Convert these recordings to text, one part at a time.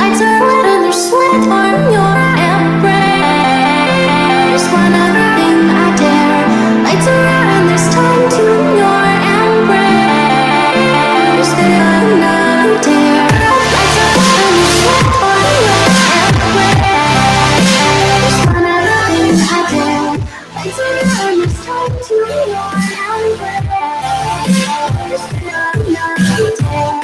Lights are red and there's sweat on your embrace. One other thing I dare. Lights are red and there's time to your embrace. Another dare. Lights are red and there's sweat on your embrace. One other thing I dare. Lights are red and there's time to your embrace. Another dare.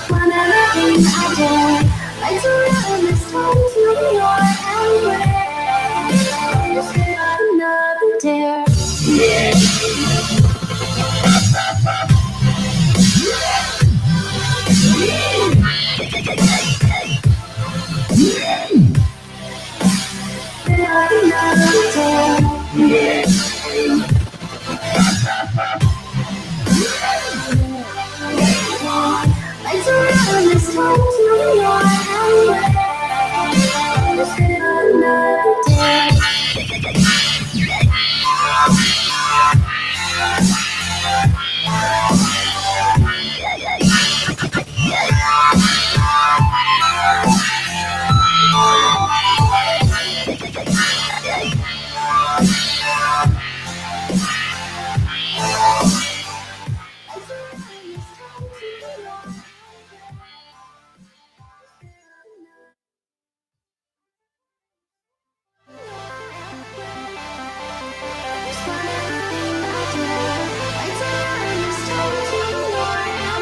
One other thing I dare. Lights are red and it's time to your embrace. Another dare. Another dare. Lights are red and it's time to your embrace. Another dare.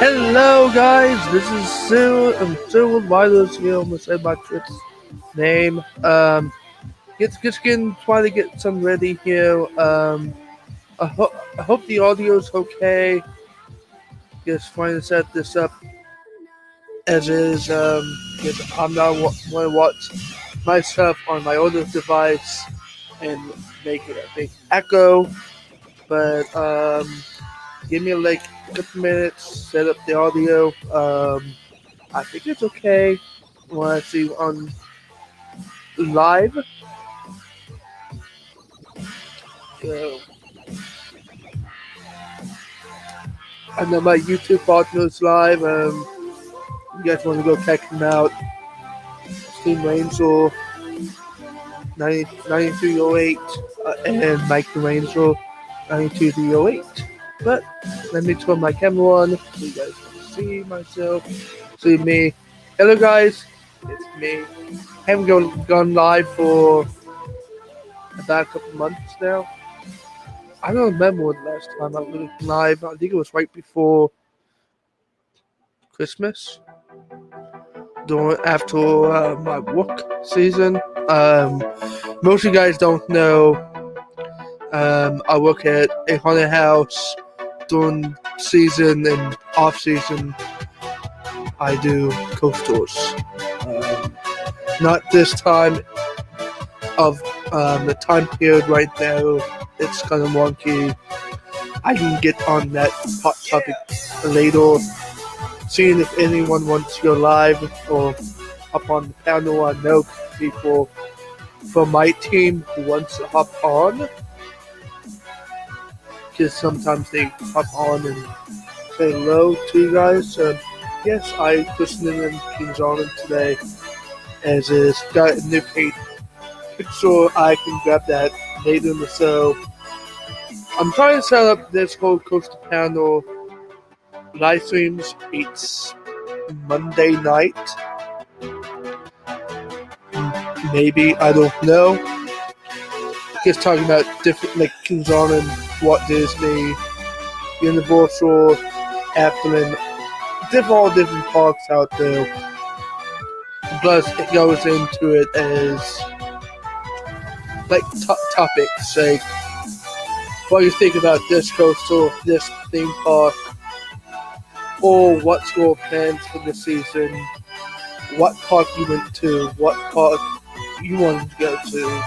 Hello guys, this is Sue. I'm still with Milo's here. I'm gonna say my kid's name. Just trying to get some ready here. I hope the audio's okay. Just trying to set this up as is. Because I'm not want to watch myself on my older device and make it a big echo. But give me like a couple minutes, set up the audio. I think it's okay. When I see on live. So I know my YouTube partner's live. You guys want to go check him out? Steam Ranger 9308 and Mike the Ranger 92308. But let me turn my camera on so you guys can see myself, see me. Hello guys, it's me. I haven't gone live for about a couple months now. I don't remember when the last time I went live. I think it was right before Christmas, after my work season. Most of you guys don't know. I work at a haunted house during season and off season. I do ghost tours. Not this time of the time period right now. It's kind of wonky. I can get on that hot topic later. Seeing if anyone wants to go live or up on the panel. I know people from my team who wants to hop on. Because sometimes they hop on and say hello to you guys. Yes, I listened in King's Island today. As it's got a new picture, I can grab that later in the show. I'm trying to set up this whole Coast to Panel live streams. It's Monday night. Maybe, I don't know. Just talking about different, like King's Island, Walt Disney, Universal, Apple, all different parks out there. Plus, it goes into it as like topics, like what you think about this coastal, this theme park, or what's your plans for the season, what park you went to, what park you wanted to go to,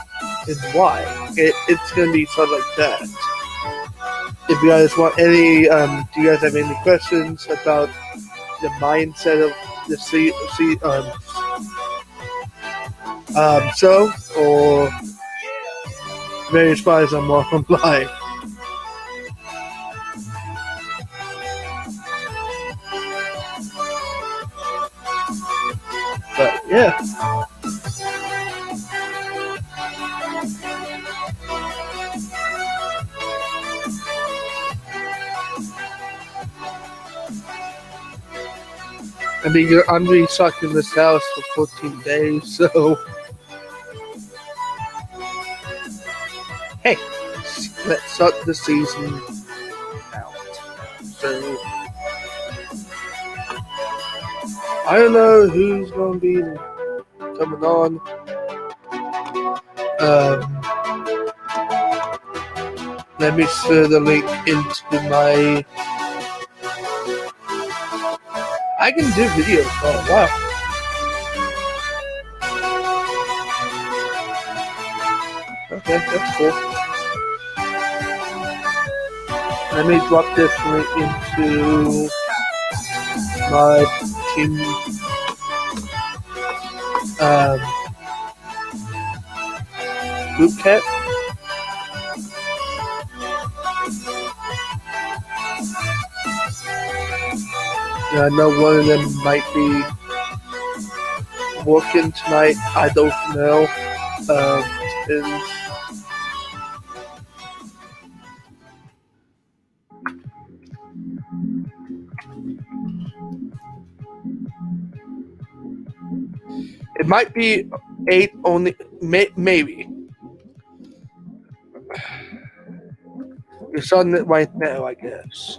and why. It's going to be sort of like that. If you guys want any, do you guys have any questions about the mindset of the show, or various parts I'm live? yeah. I mean, I'm really stuck in this house for 14 days, so hey, let's start the season out. So I don't know who's going to be coming on. Let me share the link into my. I can do videos. Oh wow. Okay, that's cool. Let me drop this link into my team group chat. Yeah, I know one of them might be working tonight. I don't know. Depends. It might be 8 only, maybe. It's on it right now, I guess.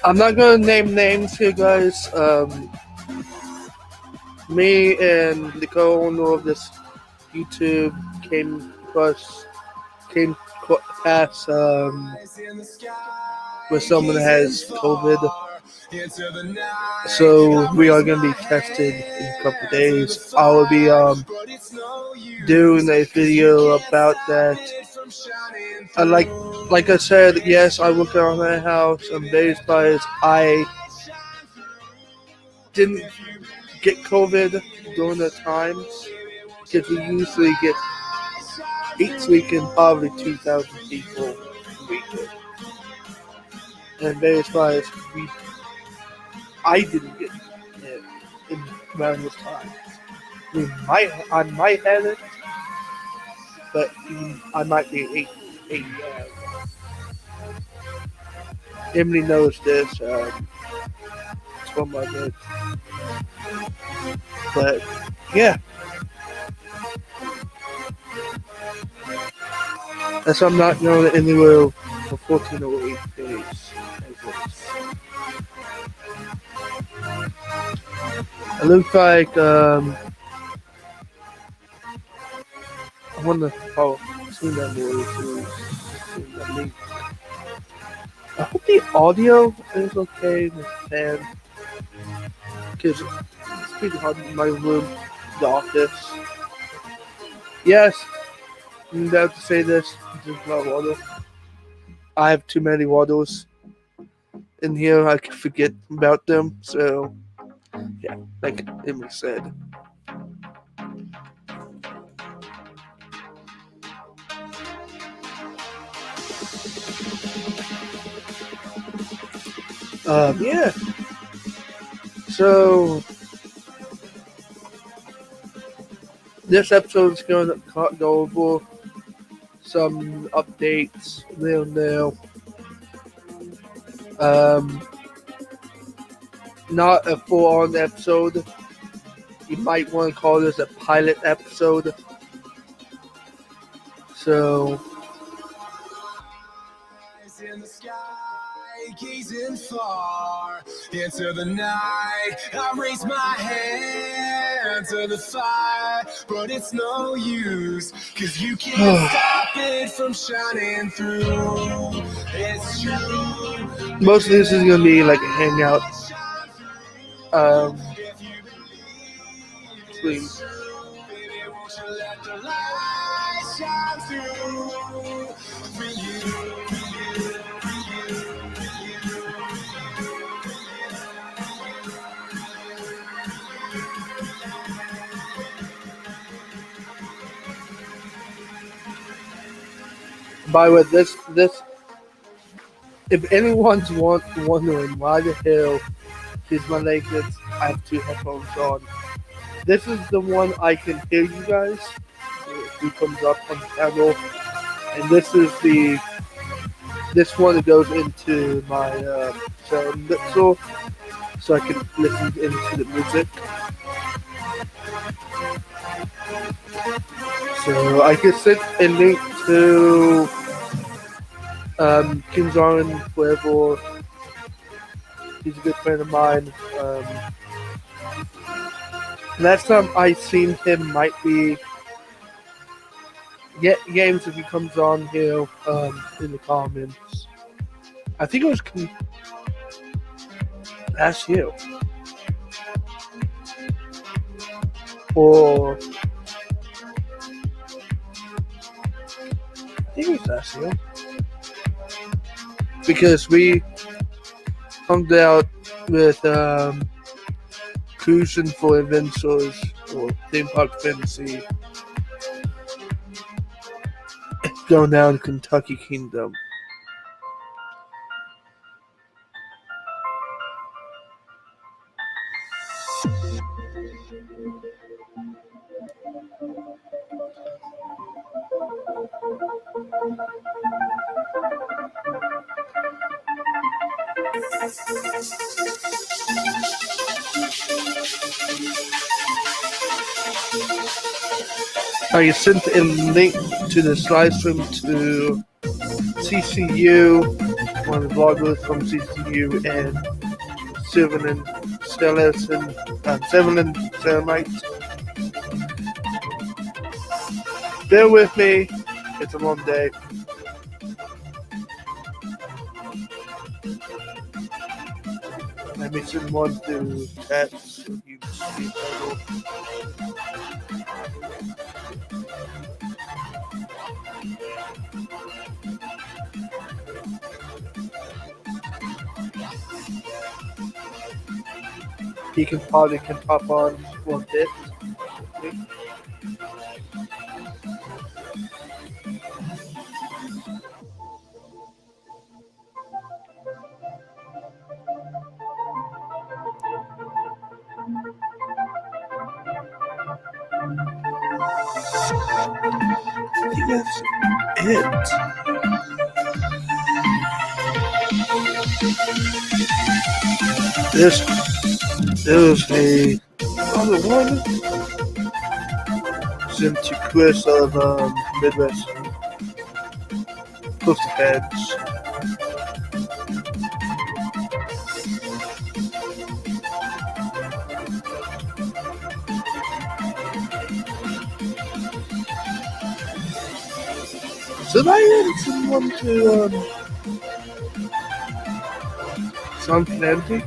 I'm not gonna name names here, guys. Me and the co-owner of this YouTube came past where someone has COVID, so we are gonna be tested in a couple days. I will be doing a video about that. Like I said, yes, I work around my house. I'm based by I didn't get COVID during the times because we usually get each weekend probably 2,000 people a weekend. And based by I didn't get it in around this time. I might have it, but I might be 8 years. Emily knows this. It's one of my kids. But yeah, that's why I'm not going anywhere for 14 or 8 days. It looks like I wonder how soon that will. I hope the audio is okay with the fan, because it's pretty hard in my room, the office. Yes, I'm about to say this. There's not water. I have too many waters in here. I can forget about them. So yeah, like Emily said. Yeah. So this episode is going to go over some updates, now. Not a full-on episode. You might want to call this a pilot episode. So, in the sky, gazing far into the night, I raise my hand to the fire, but it's no use, 'cause you can't stop it from shining through. It's true. Most of this is gonna be like a hangout. Please. By the way, this if anyone's wondering why the hell is my leglets, I have two headphones on. This is the one I can hear you guys. Who comes up on the panel, and this is this one that goes into my sound mixer, so I can listen into the music. So I can send a link to King's Orange wherever. He's a good friend of mine. Last time I seen him might be games if he comes on here in the comments. I think it was last year. Or I think it was last year. Because we hung out with cruising for adventures or theme park fantasy going down Kentucky Kingdom. I sent a link to this live stream to CCU, one of the vloggers from CCU, and Seven and Ceramite. Bear with me, it's a long day. Let me send one to chat so you can see it better. He can pop on one bit. I think that's it. There's a other one. Sent to Chris of Midwest Coastal Heads. Did I send one to John Flanty?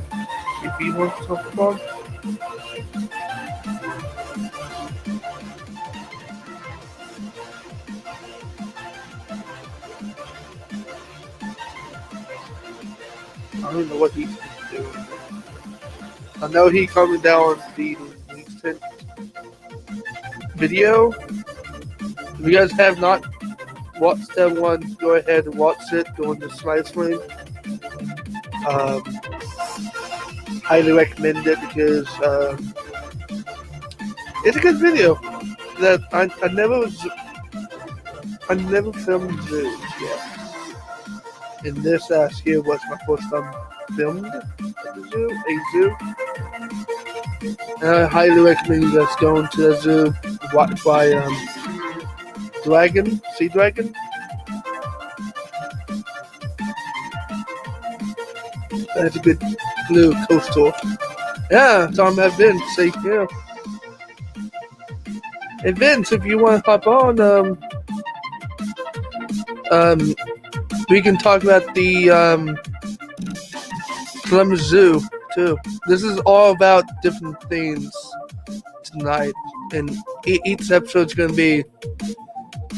If he wants to talk about? I don't know what he's doing. I know he coming down the recent video. If you guys have not watched that one, go ahead and watch it. Go on the slide stream. Highly recommend it because it's a good video. That I never filmed zoos yet. And this here was my first time filmed at a zoo. And I highly recommend you guys going to the zoo, watch by Sea Dragon. That's a good blue coastal. Yeah, Tom, I've been. Say, yeah. Hey, Vince, if you want to hop on, we can talk about the Columbus Zoo too. This is all about different things tonight, and each episode's going to be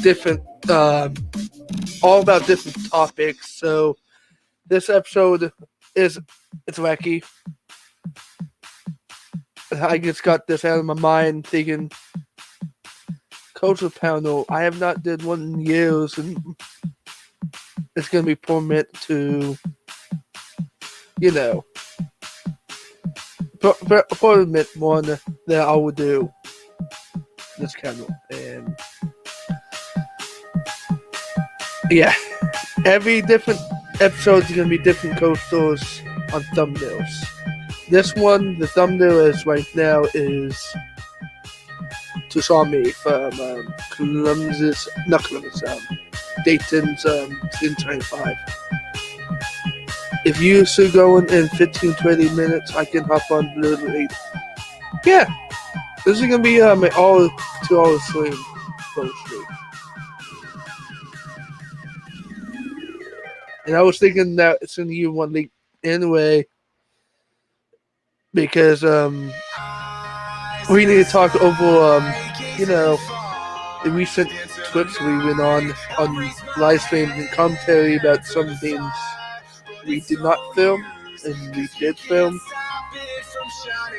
different, all about different topics. So this episode it's wacky. I just got this out of my mind thinking, Culture Panel, I have not did one in years, and it's gonna be permanent to, you know, permanent one that I will do this channel. And yeah, every different episode is gonna be different coasters on thumbnails. This one, the thumbnail is right now is to show me from Dayton's 1025. If you still going in 15-20 minutes, I can hop on literally. Yeah, this is gonna be my all 2 hour stream, mostly. And I was thinking that it's gonna give one link anyway, because we need to talk over you know, the recent trips we went on live stream and commentary about some things we did not film and we did film.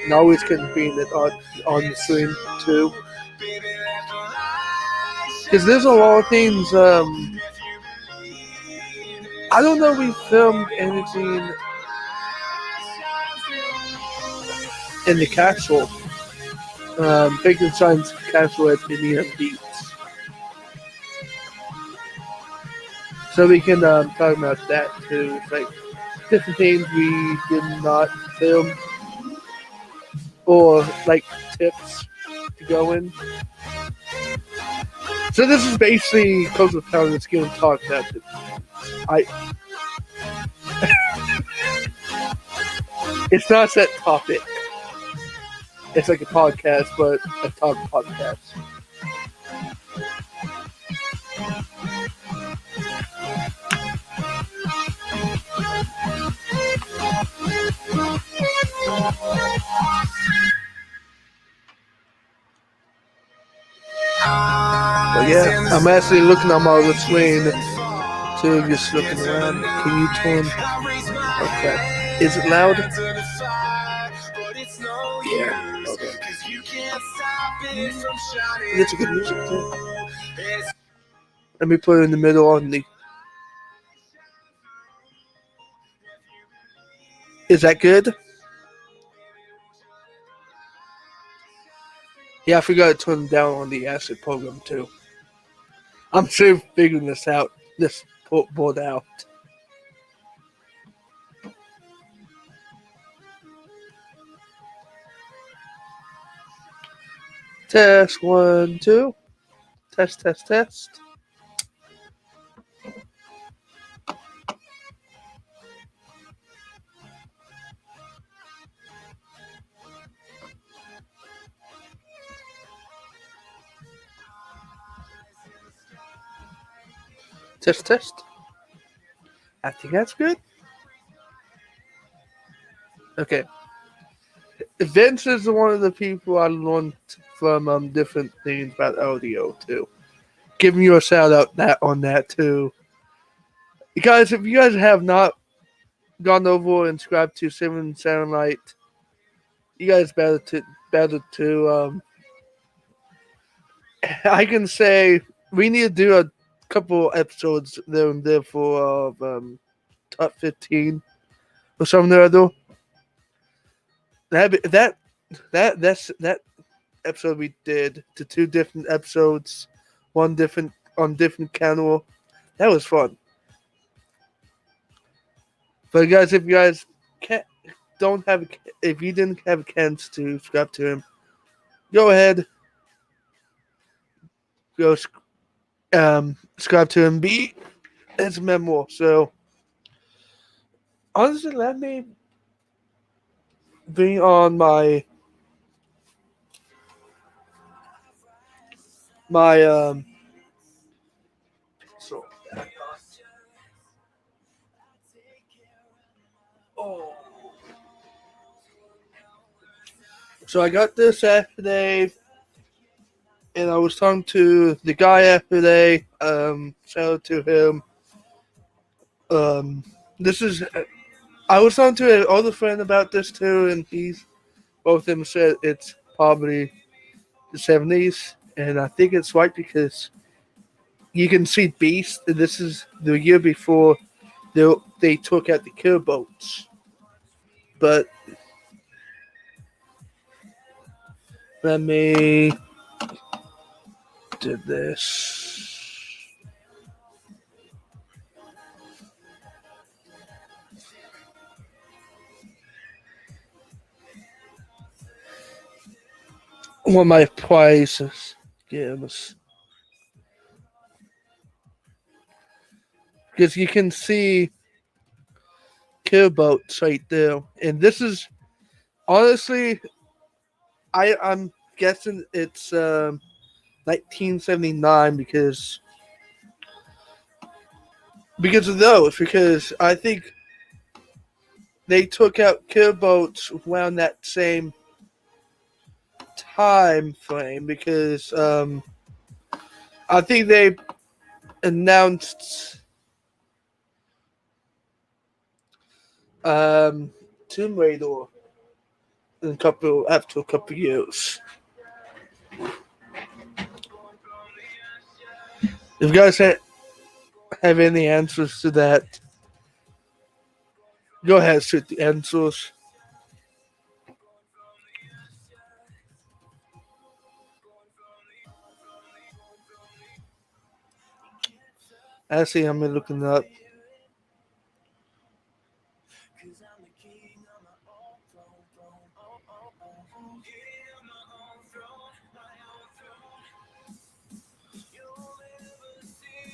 And always convene it on the stream too. Because there's a lot of things, I don't know if we filmed anything in the castle. Frankenstein's castle at Indiana Beach. So we can talk about that too. It's like different things we did not film, or like tips to go in. So this is basically Coastal Town that's going to talk about it. It's not a set topic. It's like a podcast, but a talk podcast. But yeah, I'm actually looking on my other screen too, just looking around. Can you turn? Okay. Is it loud? Yeah. Okay. It's a good music too. Let me put it in the middle on the. Is that good? Yeah, I forgot to turn down on the acid program too. I'm still figuring this out. This board out. Test 1, 2. Test, test, test. Test, test. I think that's good. Okay. Vince is one of the people I learned from different things about audio too. Giving you a shout out on that too. Because if you guys have not gone over and subscribed to Seven Satellite, you guys better to I can say we need to do a couple episodes there and there for top 15 or something or other. That episode we did to 2 different episodes, one different on different channel. That was fun. But guys, if you guys if you didn't have a chance to subscribe to him, go ahead. Go subscribe to him. Be his memoir. So honestly, let me be on my so So I got this yesterday, and I was talking to the guy yesterday. Shout out to him. I was talking to an older friend about this too, and both of them said it's probably the 70s, and I think it's right because you can see Beast. And this is the year before they took out the kill boats. But let me do this. One of my prizes games. Because you can see kill boats right there. And this is honestly, I'm guessing it's 1979 because of those. Because I think they took out kill boats around that same time frame. Because I think they announced Tomb Raider after a couple years. If you guys have any answers to that, go ahead, shoot the answers. Actually, I'm looking up.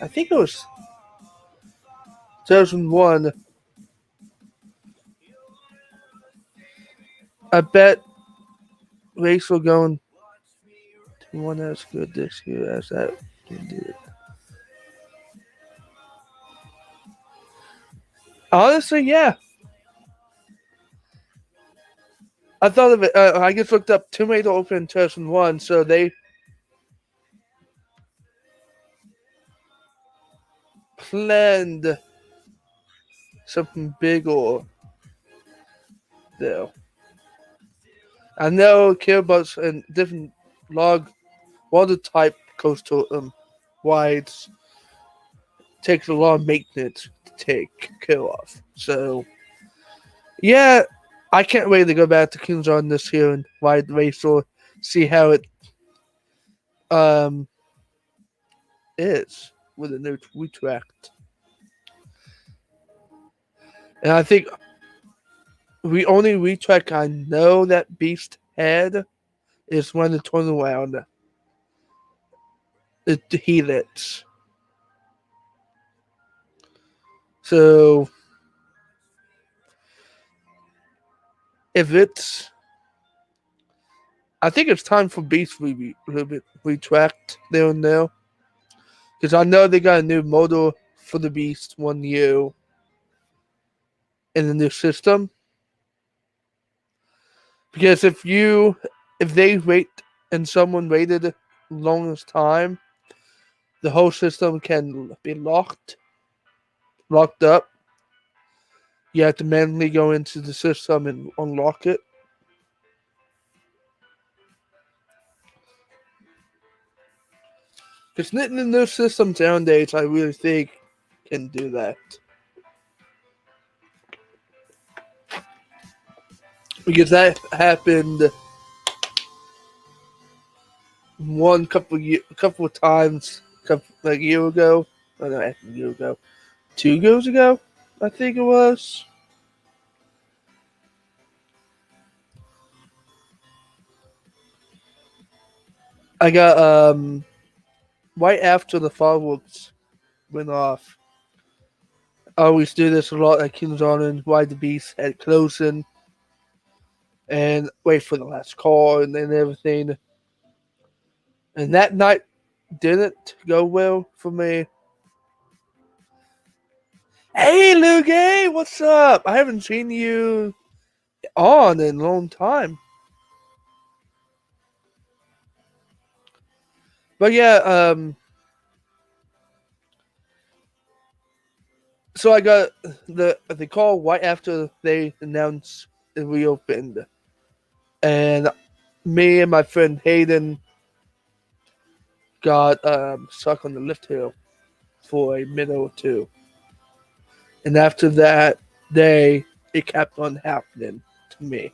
I think it was 2001. I bet race will going to one that's good this year as that can do it. Honestly, yeah. I thought of it. I just looked up Tomb Raider open in 2001, so they planned something bigger there. I know killbots and different log water type coastal wides takes a lot of maintenance to take care of. So yeah, I can't wait to go back to Kings on this here and ride the racer, see how it is with a new retract. And I think the only retract I know that Beast had is when the turnaround the helix. So if it's, I think it's time for Beast to retract there and now, because I know they got a new motor for the Beast 1U in the new system. Because if they wait and someone waited longest time, the whole system can be locked up. You have to manually go into the system and unlock it. Because knitting the new systems nowadays, I really think, can do that. Because that happened couple of times, like a year ago. Oh, no, a year ago. 2 years ago, I think it was. I got, right after the fireworks went off. I always do this a lot at King's Island, ride the Beast at closing, and wait for the last call and everything. And that night didn't go well for me. Hey, Luke, what's up? I haven't seen you on in a long time. But yeah, so I got the call right after they announced it reopened, and me and my friend Hayden got stuck on the lift hill. for a minute or two. And after that day, it kept on happening to me.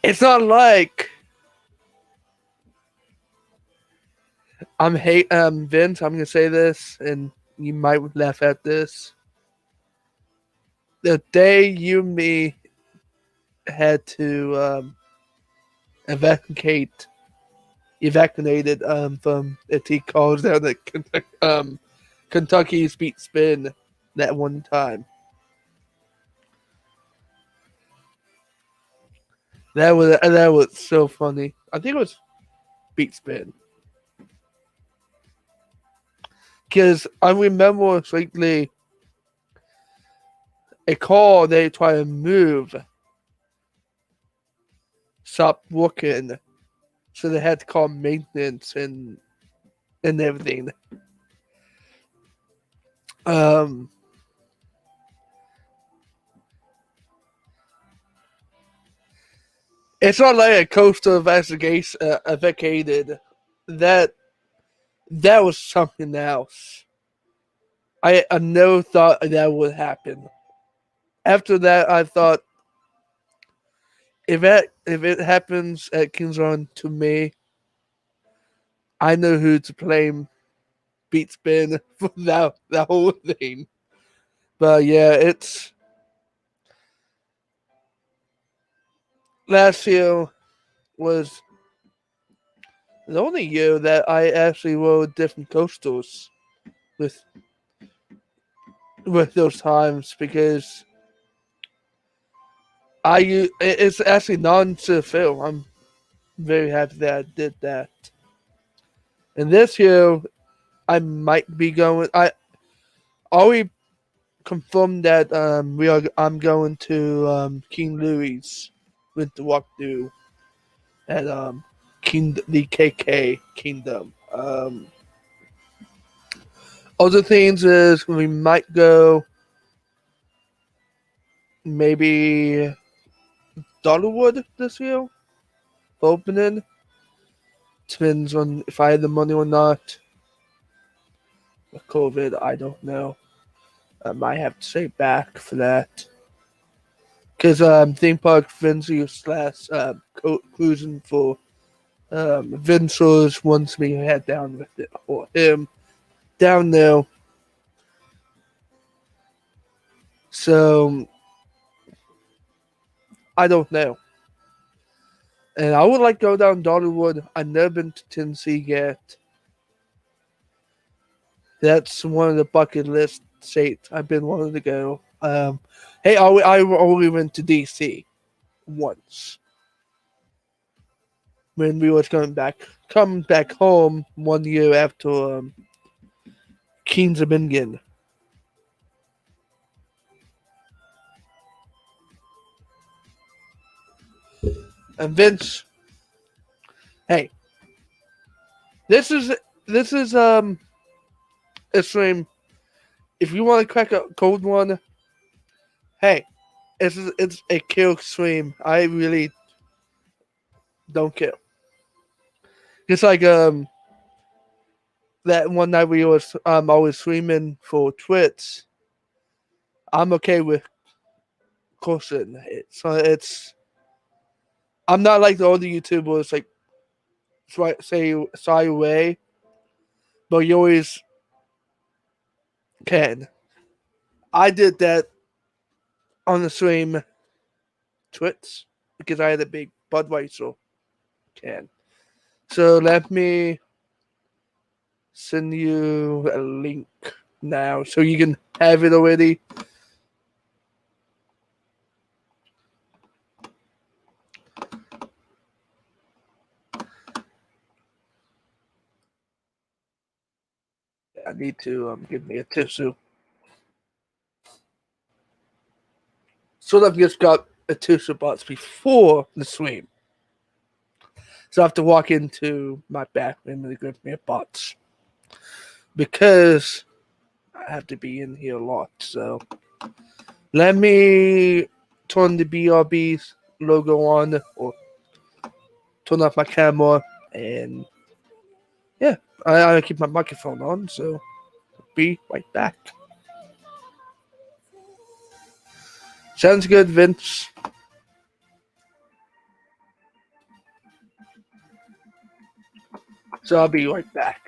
It's not like Vince, I'm gonna say this, and you might laugh at this. The day you and me had to evacuated from the T calls down at Kentucky's Beat Spin that one time. That was so funny. I think it was Beat Spin. Because I remember slightly a call they try to move stopped working. So they had to call maintenance and everything. It's not like a coastal investigation vacated. That was something else. I never thought that would happen. After that, I thought if it happens at Kings Run to me, I know who to blame. Beat Spin for that whole thing. But yeah, it's last year was the only year that I actually rode different coastals with those times, because it's actually non-to-film. I'm very happy that I did that. And this year, I might be going. I already confirmed that I'm going to King Louis with the walkthrough at the KK Kingdom. Other things is we might go maybe Dollarwood this year for opening. Depends on if I had the money or not. With COVID, I don't know. I might have to stay back for that. Because theme park Vinci slash cruising for Vince's wants me to head down with it for him down there. So I don't know. And I would like to go down Dollarwood. I've never been to Tennessee yet. That's one of the bucket list states I've been wanting to go. Hey, I only went to DC once when we was coming back home 1 year after Kings of Bingen. And Vince, hey, this is a stream. If you want to crack a cold one, hey, it's a kill stream. I really don't care. Just like that one night we was always streaming for Twitch. I'm okay with cursing. I'm not like the older YouTubers like shy away, but you always can. I did that on the stream Twitch because I had a big Budweiser can. So let me send you a link now so you can have it already. I need to give me a tissue. So I've just got a tissue box before the stream. So I have to walk into my bathroom and give me a box. Because I have to be in here a lot. So let me turn the BRB logo on or turn off my camera, and yeah, I keep my microphone on, so be right back. Sounds good, Vince. So I'll be right back.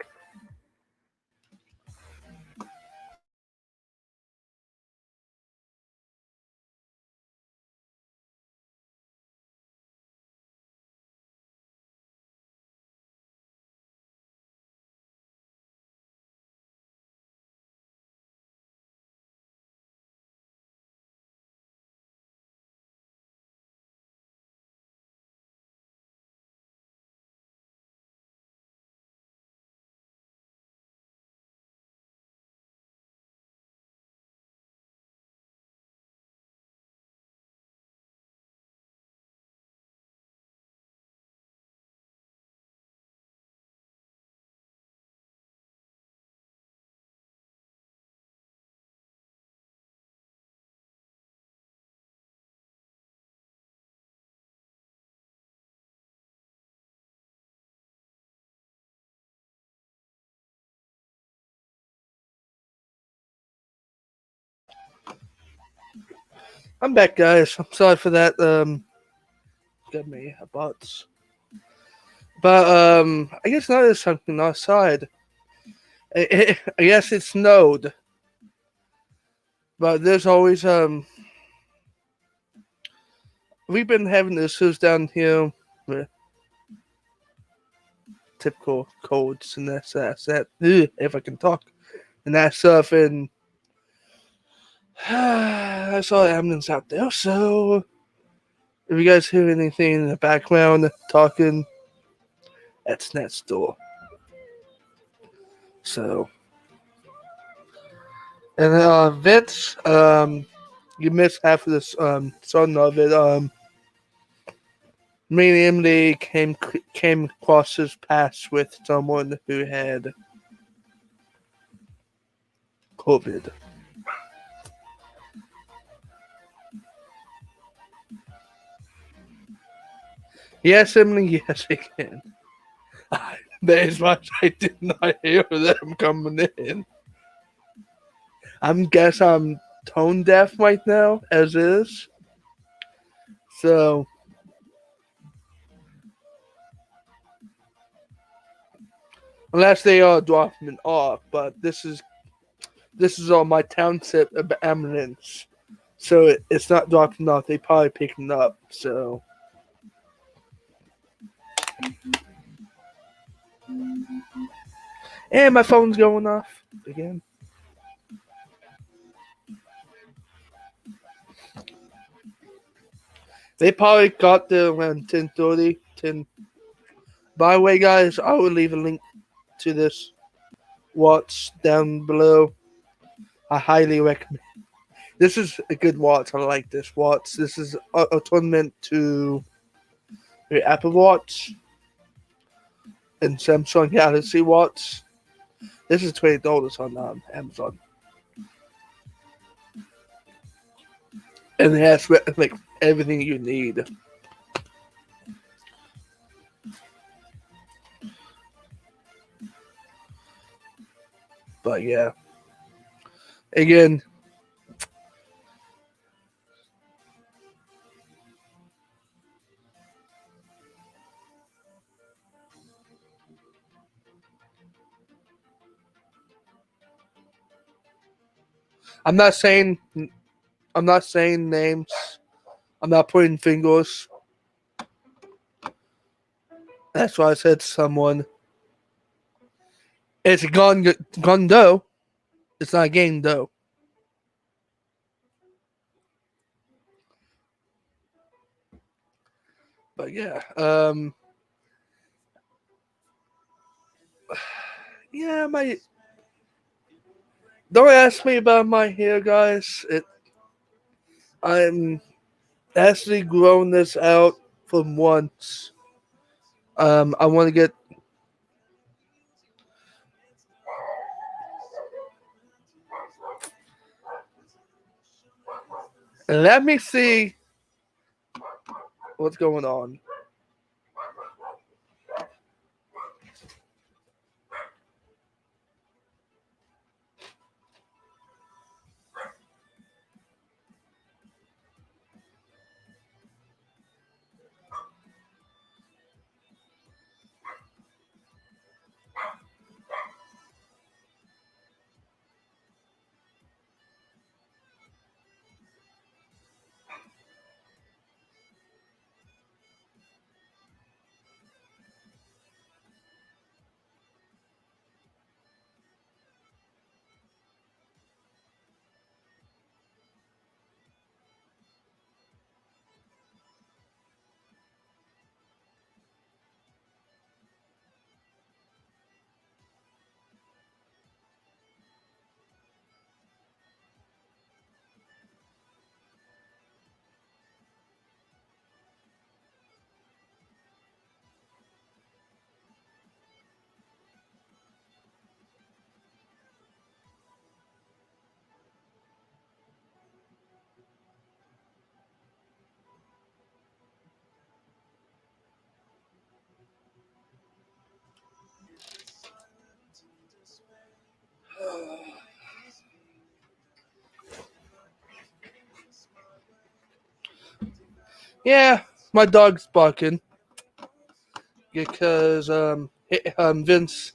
I'm back, guys. I'm sorry for that. Got me a butts. But I guess now there's something outside. I guess it snowed, but there's always we've been having issues down here with typical codes and that's that. If I can talk and that stuff, and I saw the ambulance out there. So if you guys hear anything in the background talking, that's next door. So, and Vince, you missed half of this song of it. Me and Emily came across his paths with someone who had COVID. Yes, Emily, yes, he can. There's much I did not hear them coming in. I'm tone deaf right now, as is. So, unless they are dropping off, but this is on my township of ambulance, so it's not dropping off. They probably picking up. So, and my phone's going off again. They probably got there around 10:30, 10. By the way, guys, I will leave a link to this watch down below. I highly recommend. This is a good watch. I like this watch. This is a tournament to the Apple Watch and Samsung Galaxy Watch. This is $20 on Amazon, and it has like everything you need. But yeah, again, I'm not saying names. I'm not pointing fingers. That's why I said someone. It's a gun dough. It's not a game dough. But yeah, yeah, my. Don't ask me about my hair, guys. I'm actually growing this out from once. I want to get. Let me see what's going on. Yeah, my dog's barking because Vince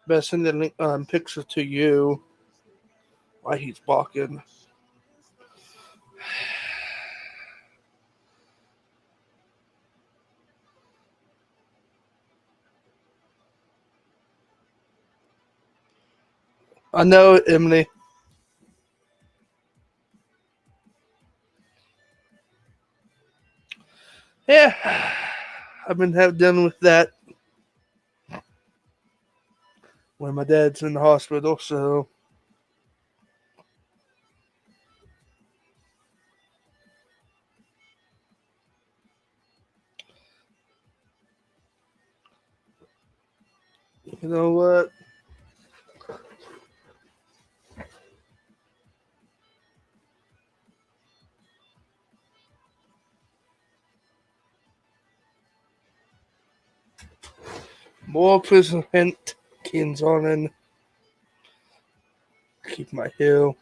better send the link, picture to you why he's barking. I know, Emily. Yeah, I've been dealing with that when my dad's in the hospital, so. You know what? More prison hint. Keen's on and keep my heel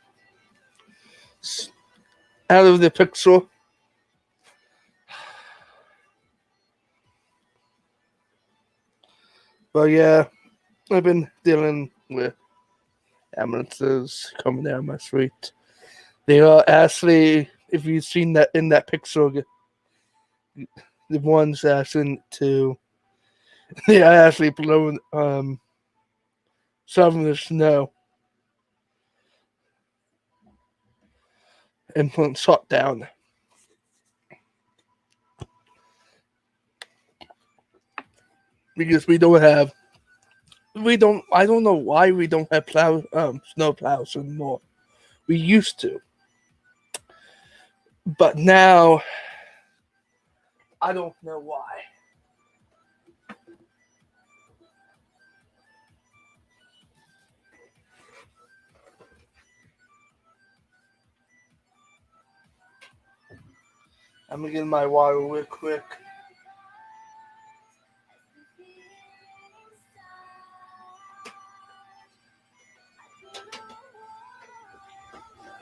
out of the pixel. But yeah, I've been dealing with ambulances coming down my street. They are actually, if you've seen that in that pixel, the ones asking to, they are actually blowing some of the snow and putting shot down. Because I don't know why we don't have snow plows anymore. We used to. But now, I don't know why. I'm gonna get my water real quick.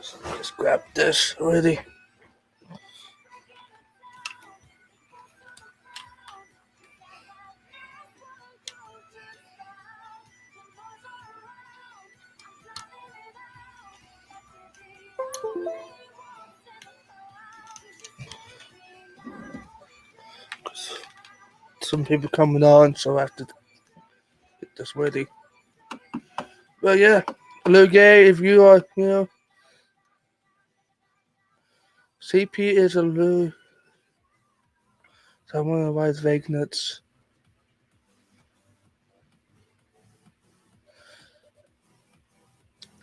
So just grab this already. Some people coming on, so I have to get this ready. But yeah, hello, gay. If you are, CP is a low. Someone writes vagrants.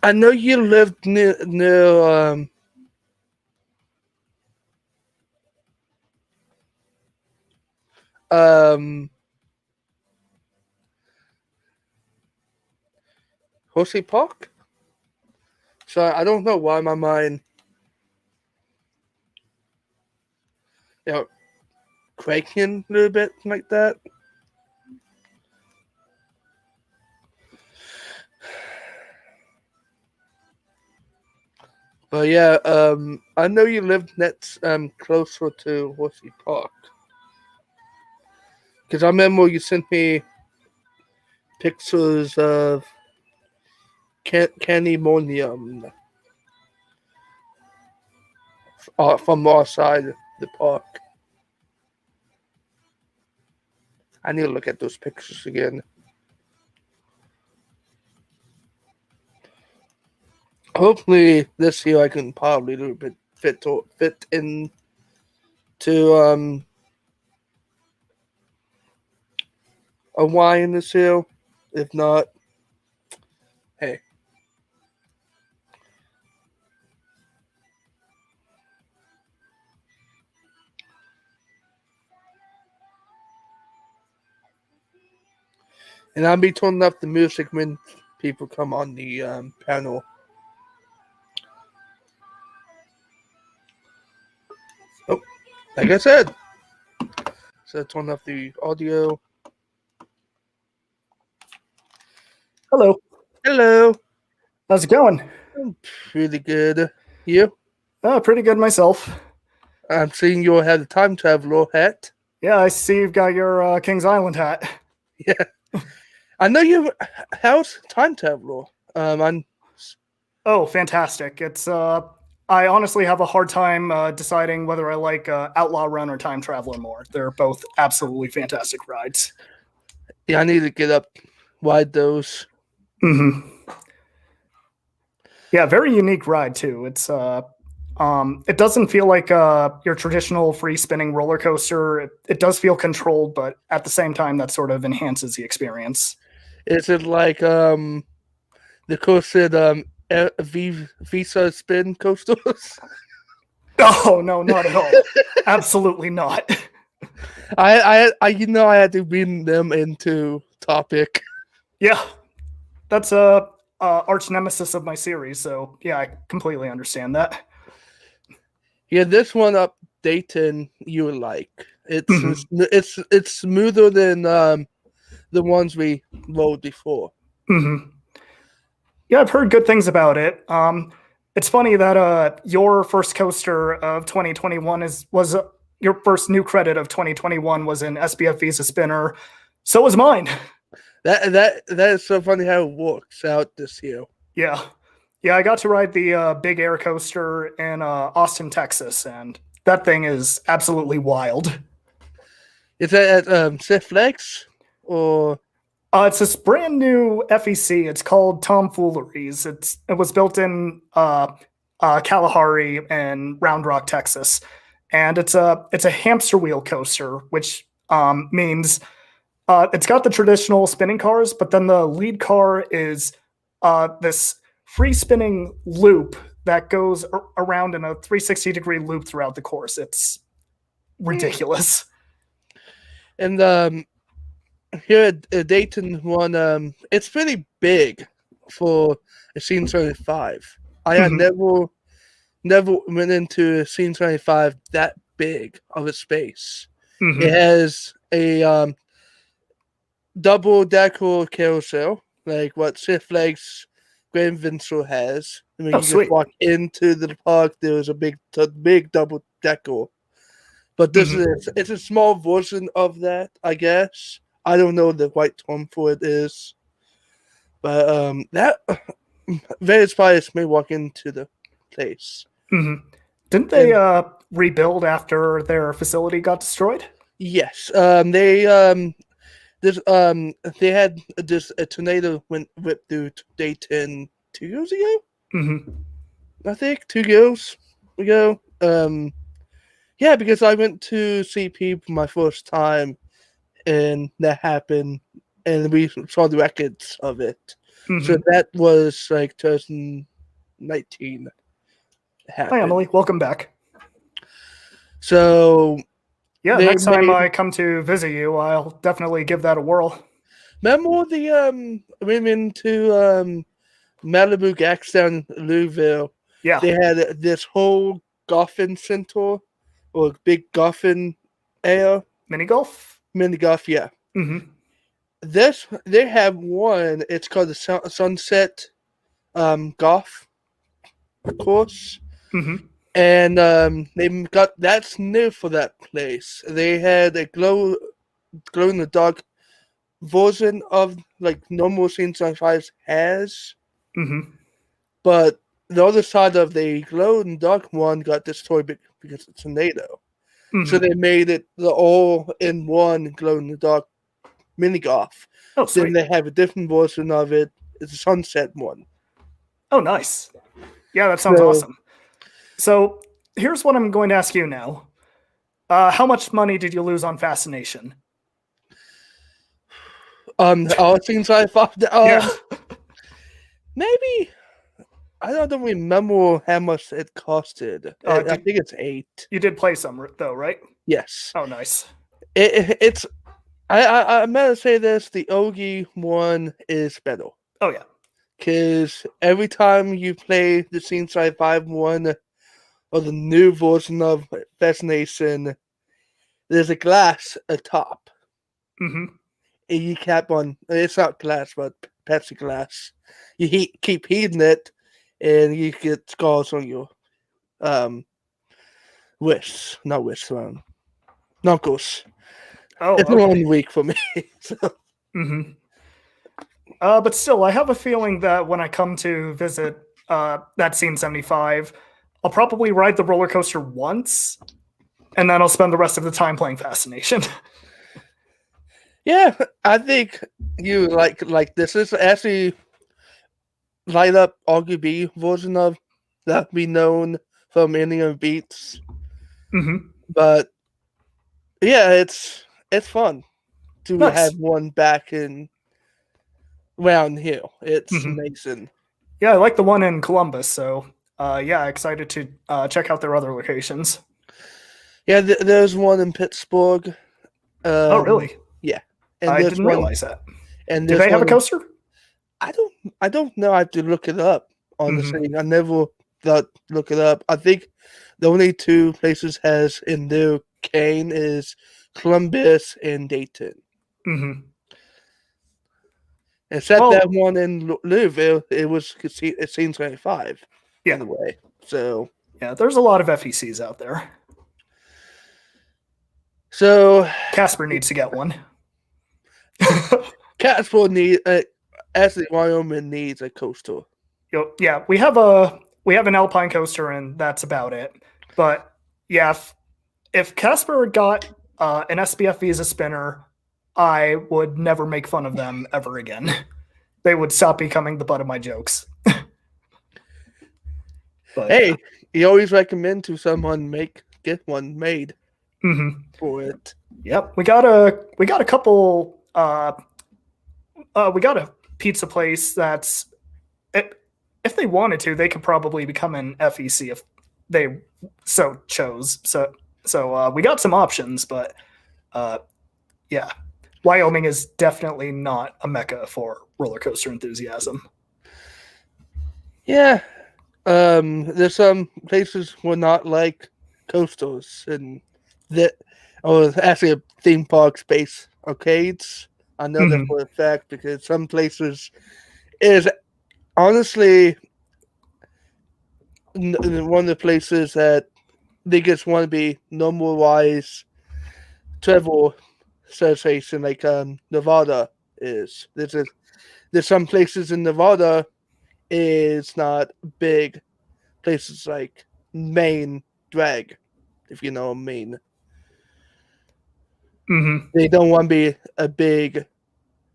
I know you lived near Horsey Park. So I don't know why my mind, quaking a little bit like that. But yeah, I know you lived next, closer to Horsey Park. Because I remember you sent me pictures of Candemonium from our side of the park. I need to look at those pictures again. Hopefully this year I can probably a little bit fit in to a wine this year. If not, hey. And I'll be turning up the music when people come on the panel. Oh, like I said. So turn up the audio. Hello. Hello. How's it going? I'm pretty good. You? Pretty good myself. I'm seeing you had a time traveler hat. Yeah, I see you've got your Kings Island hat. Yeah. I know you. How's time traveler? I'm. Oh, fantastic. It's I honestly have a hard time deciding whether I like Outlaw Run or Time Traveler more. They're both absolutely fantastic rides. Yeah, I need to get up wide those. Mm-hmm. Yeah, very unique ride too. It's it doesn't feel like your traditional free spinning roller coaster. It does feel controlled, but at the same time, that sort of enhances the experience. Is it like the coaster Visa spin coasters? Oh no, not at all. Absolutely not. I had to bring them into topic. Yeah, that's a arch nemesis of my series. So yeah, I completely understand that. Yeah, this one updating you would like. It's Mhm. it's smoother than the ones we rode before. Mm-hmm. Yeah, I've heard good things about it. It's funny that your first coaster of 2021 was your first new credit of 2021 was an SBF Visa spinner. So was mine. That is so funny how it works out this year. Yeah, yeah. I got to ride the Big Air coaster in Austin, Texas, and that thing is absolutely wild. Is that at Six Flags or? It's this brand new FEC. It's called Tomfooleries. It was built in Kalahari and Round Rock, Texas, and it's a hamster wheel coaster, which means it's got the traditional spinning cars, but then the lead car is this free spinning loop that goes around in a 360-degree loop throughout the course. It's ridiculous. And here at Dayton one, it's pretty big for a Scene 25. I had never went into a Scene 25 that big of a space. Mm-hmm. It has a double decker carousel, like what Six Flags Grand Adventure has. I mean, you sweet. just walk into the park. There's a big double decker, but this it's a small version of that, I guess. I don't know the right term for it is, but that various players may walk into the place. Mm-hmm. Didn't they rebuild after their facility got destroyed? Yes, they had a tornado whipped through Dayton 2 years ago. Mm-hmm. I think 2 years ago. Yeah, because I went to CP for my first time, and that happened, and we saw the records of it. Mm-hmm. So that was like 2019. Happened. Hi, Emily. Welcome back. So yeah, next time I come to visit you, I'll definitely give that a whirl. Remember the we went to Malibu Gax down in Louisville? Yeah. They had this whole golfing center or big golfing area. Mini golf? Mini golf, yeah. Mm-hmm. They have one, it's called the Sunset golf course. Mm-hmm. And they got that's new for that place. They had a glow in the dark version of like normal Scene 25 has. Mm-hmm. But the other side of the glow in the dark one got destroyed because of a tornado. Mm-hmm. So they made it the all-in-one glow in the dark mini golf. Oh, sweet. Then they have a different version of it. It's a sunset one. Oh, nice. Yeah, that sounds awesome. So here's what I'm going to ask you now. How much money did you lose on Fascination? All things I thought. Yeah. Maybe I don't remember how much it costed. I think it's 8. You did play some though, right? Yes. Oh, nice. It's. I'm gonna say this: the Ogi one is better. Oh yeah. Because every time you play the Scene 5 one or the new version of Fascination, there's a glass atop. Mm-hmm. And you cap on, it's not glass, but Pepsi glass. You keep heating it, and you get scars on your Wrist, not wrist, knuckles. Oh, It's a okay. long week for me. So. Mm-hmm. But still, I have a feeling that when I come to visit that Scene 75, I'll probably ride the roller coaster once, and then I'll spend the rest of the time playing Fascination. Yeah, I think you like this is actually light up RGB version of that we known from Indian Beats. Mm-hmm. But yeah, it's fun to Nice. have one back in round here. It's Mhm. amazing. Yeah, I like the one in Columbus, so yeah, excited to check out their other locations. Yeah, there's one in Pittsburgh. Oh, really? Yeah, and I there's didn't one, realize that. and Do there's they have a one in- coaster? I don't know. I have to look it up. Honestly, Mm-hmm. I never thought look it up. I think the only two places has in their cane is Columbus and Dayton. Mm-hmm. Except Well, that one in Louisville, it seems 25 yeah, anyway. So yeah. There's a lot of FECs out there. so Casper needs to get one. Casper actually Wyoming needs a coaster. Yeah, we have an Alpine coaster, and that's about it. But yeah, if Casper got an SBF Visa spinner, I would never make fun of them ever again. They would stop becoming the butt of my jokes. But Hey, you always recommend to someone get one made mm-hmm. for it. Yep, we got a couple. We got a pizza place that's if they wanted to, they could probably become an FEC if they so chose. So we got some options, but yeah, Wyoming is definitely not a mecca for roller coaster enthusiasm. Yeah, there's some places were not like coasters and that, or actually a theme park space arcades. I know that for a fact because some places is honestly one of the places that they just want to be number-wise travel association like Nevada is. There's some places in Nevada is not big places like Maine drag, if you know what I mean. Mm-hmm. They don't want to be a big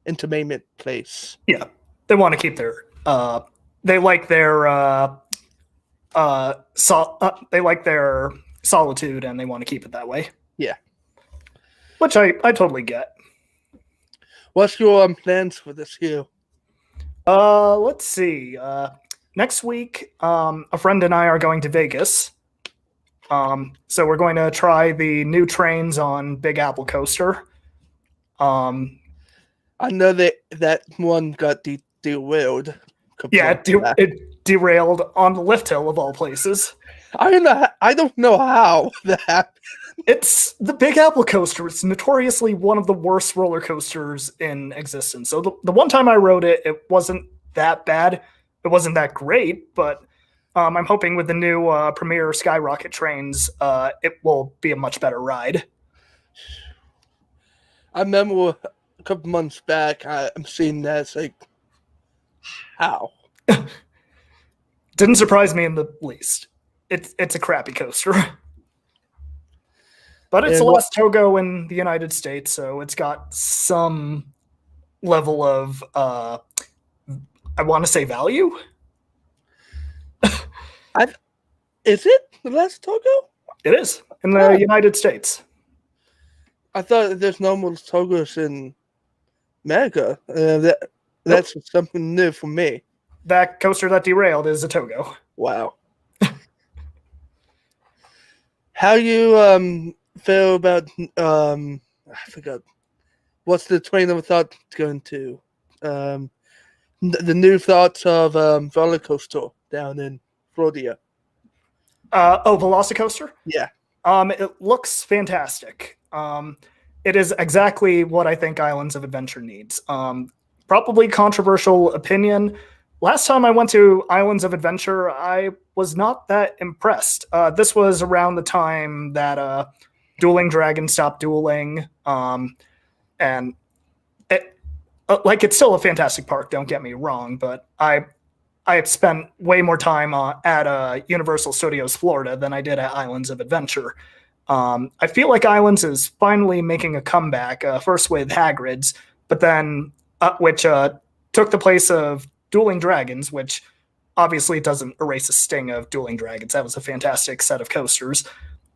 entertainment place. Yeah, they want to keep their they like their they like their solitude, and they want to keep it that way. Yeah, which I totally get. What's your plans for this year? Let's see. Next week, a friend and I are going to Vegas. So we're going to try the new trains on Big Apple Coaster. I know that one got derailed. Yeah, it derailed on the lift hill of all places. I don't know how that happened. It's the Big Apple Coaster. It's notoriously one of the worst roller coasters in existence. So the one time I rode it, it wasn't that bad. It wasn't that great, but I'm hoping with the new Premier Skyrocket trains, it will be a much better ride. I remember a couple months back, I'm seeing that. It's like, how? Didn't surprise me in the least. It's a crappy coaster. But it's the last Togo in the United States, so it's got some level of, I want to say, value. Is it the last Togo? It is in the United States. I thought there's no more Togos in America. That's something new for me. That coaster that derailed is a Togo. Wow. How you feel about I forgot what's the train of thought going to the new thoughts of roller coaster down in Florida. Velocicoaster? Yeah. It looks fantastic. It is exactly what I think Islands of Adventure needs. Probably controversial opinion. Last time I went to Islands of Adventure, I was not that impressed. This was around the time that Dueling Dragon stopped dueling, and it, it's still a fantastic park. Don't get me wrong, but I had spent way more time at Universal Studios Florida than I did at Islands of Adventure. I feel like Islands is finally making a comeback, first with Hagrid's, but then which took the place of Dueling Dragons, which obviously doesn't erase the sting of Dueling Dragons. That was a fantastic set of coasters,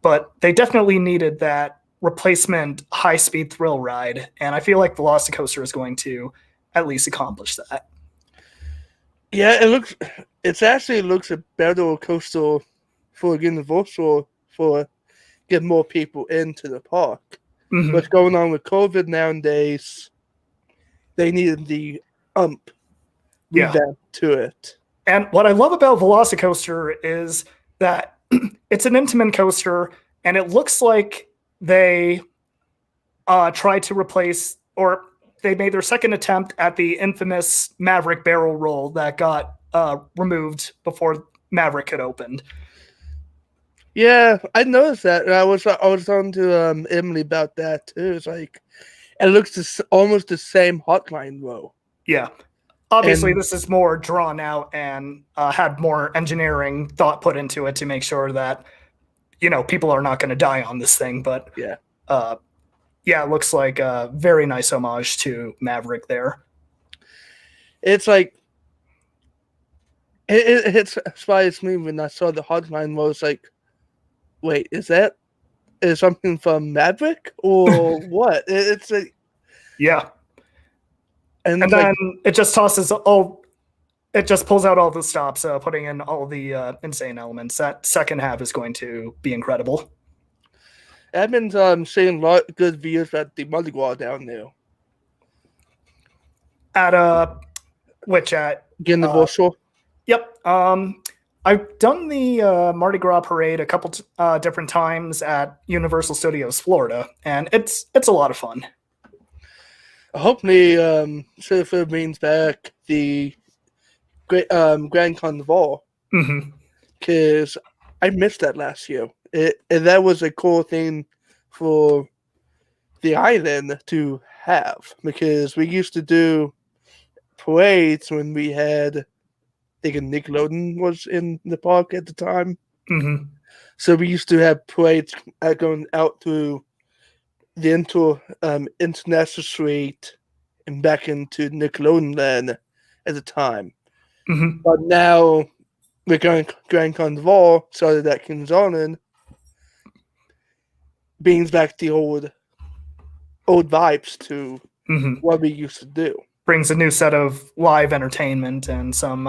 but they definitely needed that replacement high-speed thrill ride, and I feel like Velocicoaster is going to at least accomplish that. Yeah, it actually looks a better coaster for Universal for get more people into the park. Mhm. What's going on with COVID nowadays? They needed the revamp to it. And what I love about Velocicoaster is that it's an Intamin coaster, and it looks like they tried to replace, or they made their second attempt at the infamous Maverick barrel roll that got removed before Maverick had opened. Yeah, I noticed that. And I was talking to Emily about that too. It's like it looks almost the same hotline row. Yeah. Obviously, this is more drawn out and had more engineering thought put into it to make sure that, people are not going to die on this thing. But yeah, it looks like a very nice homage to Maverick there. It's like, it surprised me when I saw the hotline row. It's like, wait, is something from Maverick or what? It's like, yeah. And then like, it just tosses it just pulls out all the stops, putting in all the insane elements. That second half is going to be incredible. I've been seeing a lot of good views at the Mardi Gras down there. At which at Universal? Yep. I've done the Mardi Gras parade a couple different times at Universal Studios Florida, and it's a lot of fun. Hopefully, Surfer brings back the Grand Carnival, because I missed that last year. And that was a cool thing for the island to have, because we used to do parades when we had, I think Nickelodeon was in the park at the time. So we used to have parades going out through the International Street and back into Nickelodeon Land at the time. But now we're going Grand Carnival, started at Kings Island, brings back the old vibes to what we used to do. Brings a new set of live entertainment and some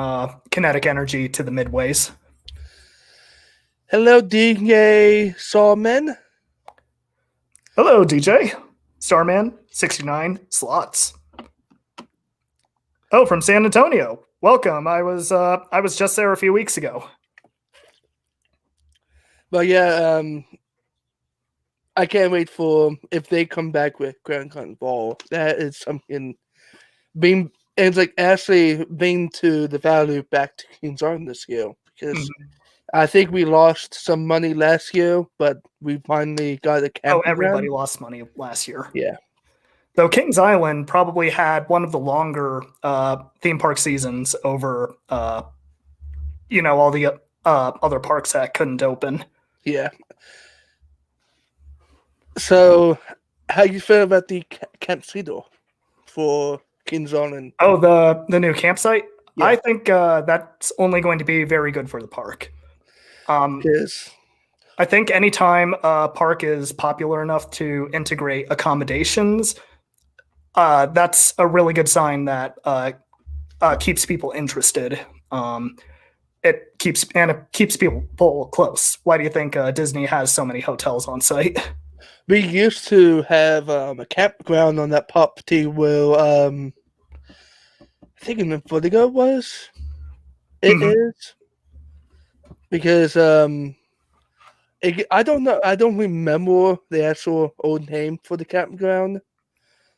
kinetic energy to the midways. Hello, DJ Sawman. Hello, DJ. Starman, 69 slots. Oh, from San Antonio. Welcome. I was just there a few weeks ago. But yeah, I can't wait for if they come back with Grand Carnival. That is something it's like actually being to the value back to Kings Island this year, because I think we lost some money last year, but we finally got a campground. Everybody lost money last year. Yeah. Though Kings Island probably had one of the longer theme park seasons over, all the other parks that couldn't open. Yeah. So, how you feel about the Camp Cedar for Kings Island? Oh, the new campsite? Yeah. I think that's only going to be very good for the park. Yes. I think anytime a park is popular enough to integrate accommodations, that's a really good sign that keeps people interested. It keeps people close. Why do you think Disney has so many hotels on site? We used to have a campground on that property where I think in the Vertigo was. It is. Because I don't know. I don't remember the actual old name for the campground,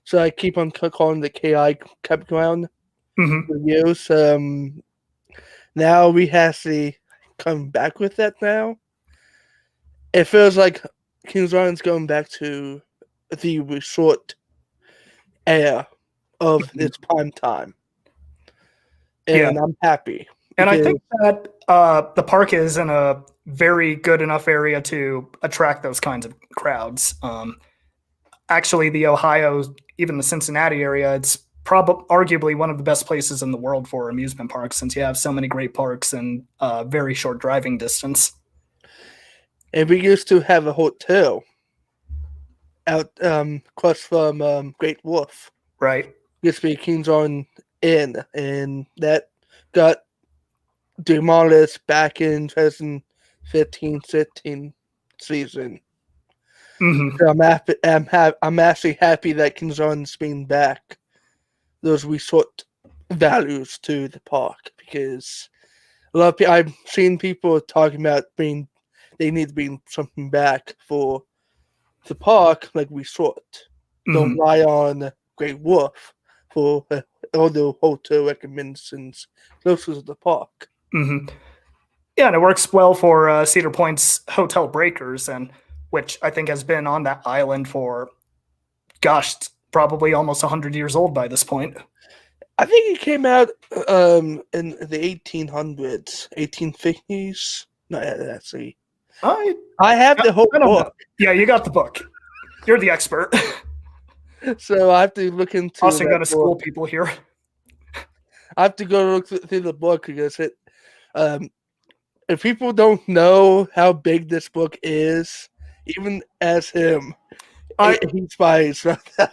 so I keep on calling the KI campground for years. Now we have the coming back with that now. It feels like Kings Island's going back to the resort era of its prime time. And I'm happy. And I think that the park is in a very good enough area to attract those kinds of crowds. Actually, the Ohio, even the Cincinnati area, it's arguably one of the best places in the world for amusement parks, since you have so many great parks and very short driving distance. And we used to have a hotel out across from Great Wolf. Right. Used to be Kings Island Inn, and that got demolished back in 2015-16 season. Mm-hmm. So I'm actually happy that Kings Island's bringing back those resort values to the park, because a lot of people, I've seen people talking about they need to bring something back for the park, like resort. Mm-hmm. Don't rely on Great Wolf for all the hotel recommendations closer to the park. Mm-hmm. Yeah, and it works well for Cedar Point's Hotel Breakers, and which I think has been on that island for, gosh, probably almost 100 years old by this point. I think it came out in the 1800s, 1850s. No, actually. I have the whole book. Yeah, you got the book. You're the expert. So I have to look into Also got to school people here. I have to go look through the book, because it if people don't know how big this book is, even as him, he spies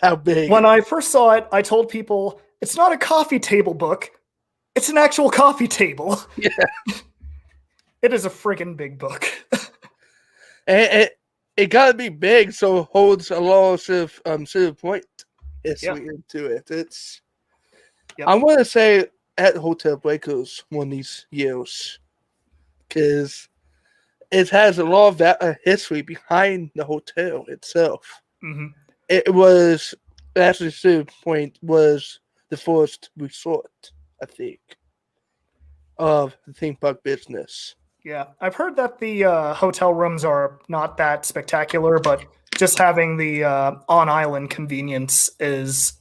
how big. When I first saw it, I told people, it's not a coffee table book. It's an actual coffee table. Yeah. It is a friggin' big book. And it gotta be big, so it holds a lot of Cedar Point history into it. It's I want to say at Hotel Breakers one of these years, because it has a lot of history behind the hotel itself. Mm-hmm. It was actually Cedar Point was the first resort, I think, of the theme park business. Yeah, I've heard that the hotel rooms are not that spectacular, but just having the on-island convenience is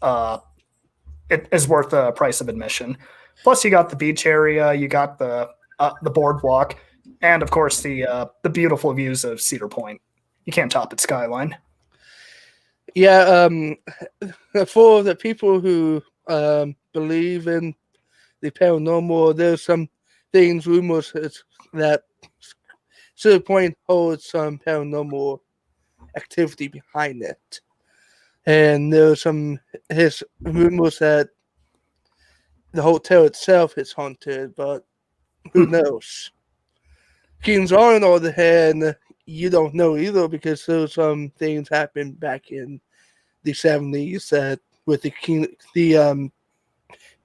it is worth the price of admission. Plus, you got the beach area, you got the boardwalk, and of course the beautiful views of Cedar Point. You can't top it skyline. Yeah, for the people who believe in the paranormal, there's some rumors that Cedar Point holds some paranormal activity behind it. And there's some rumors that the hotel itself is haunted, but who knows? Kings Island, on the other hand, you don't know either, because there's some things happened back in the 70s that with the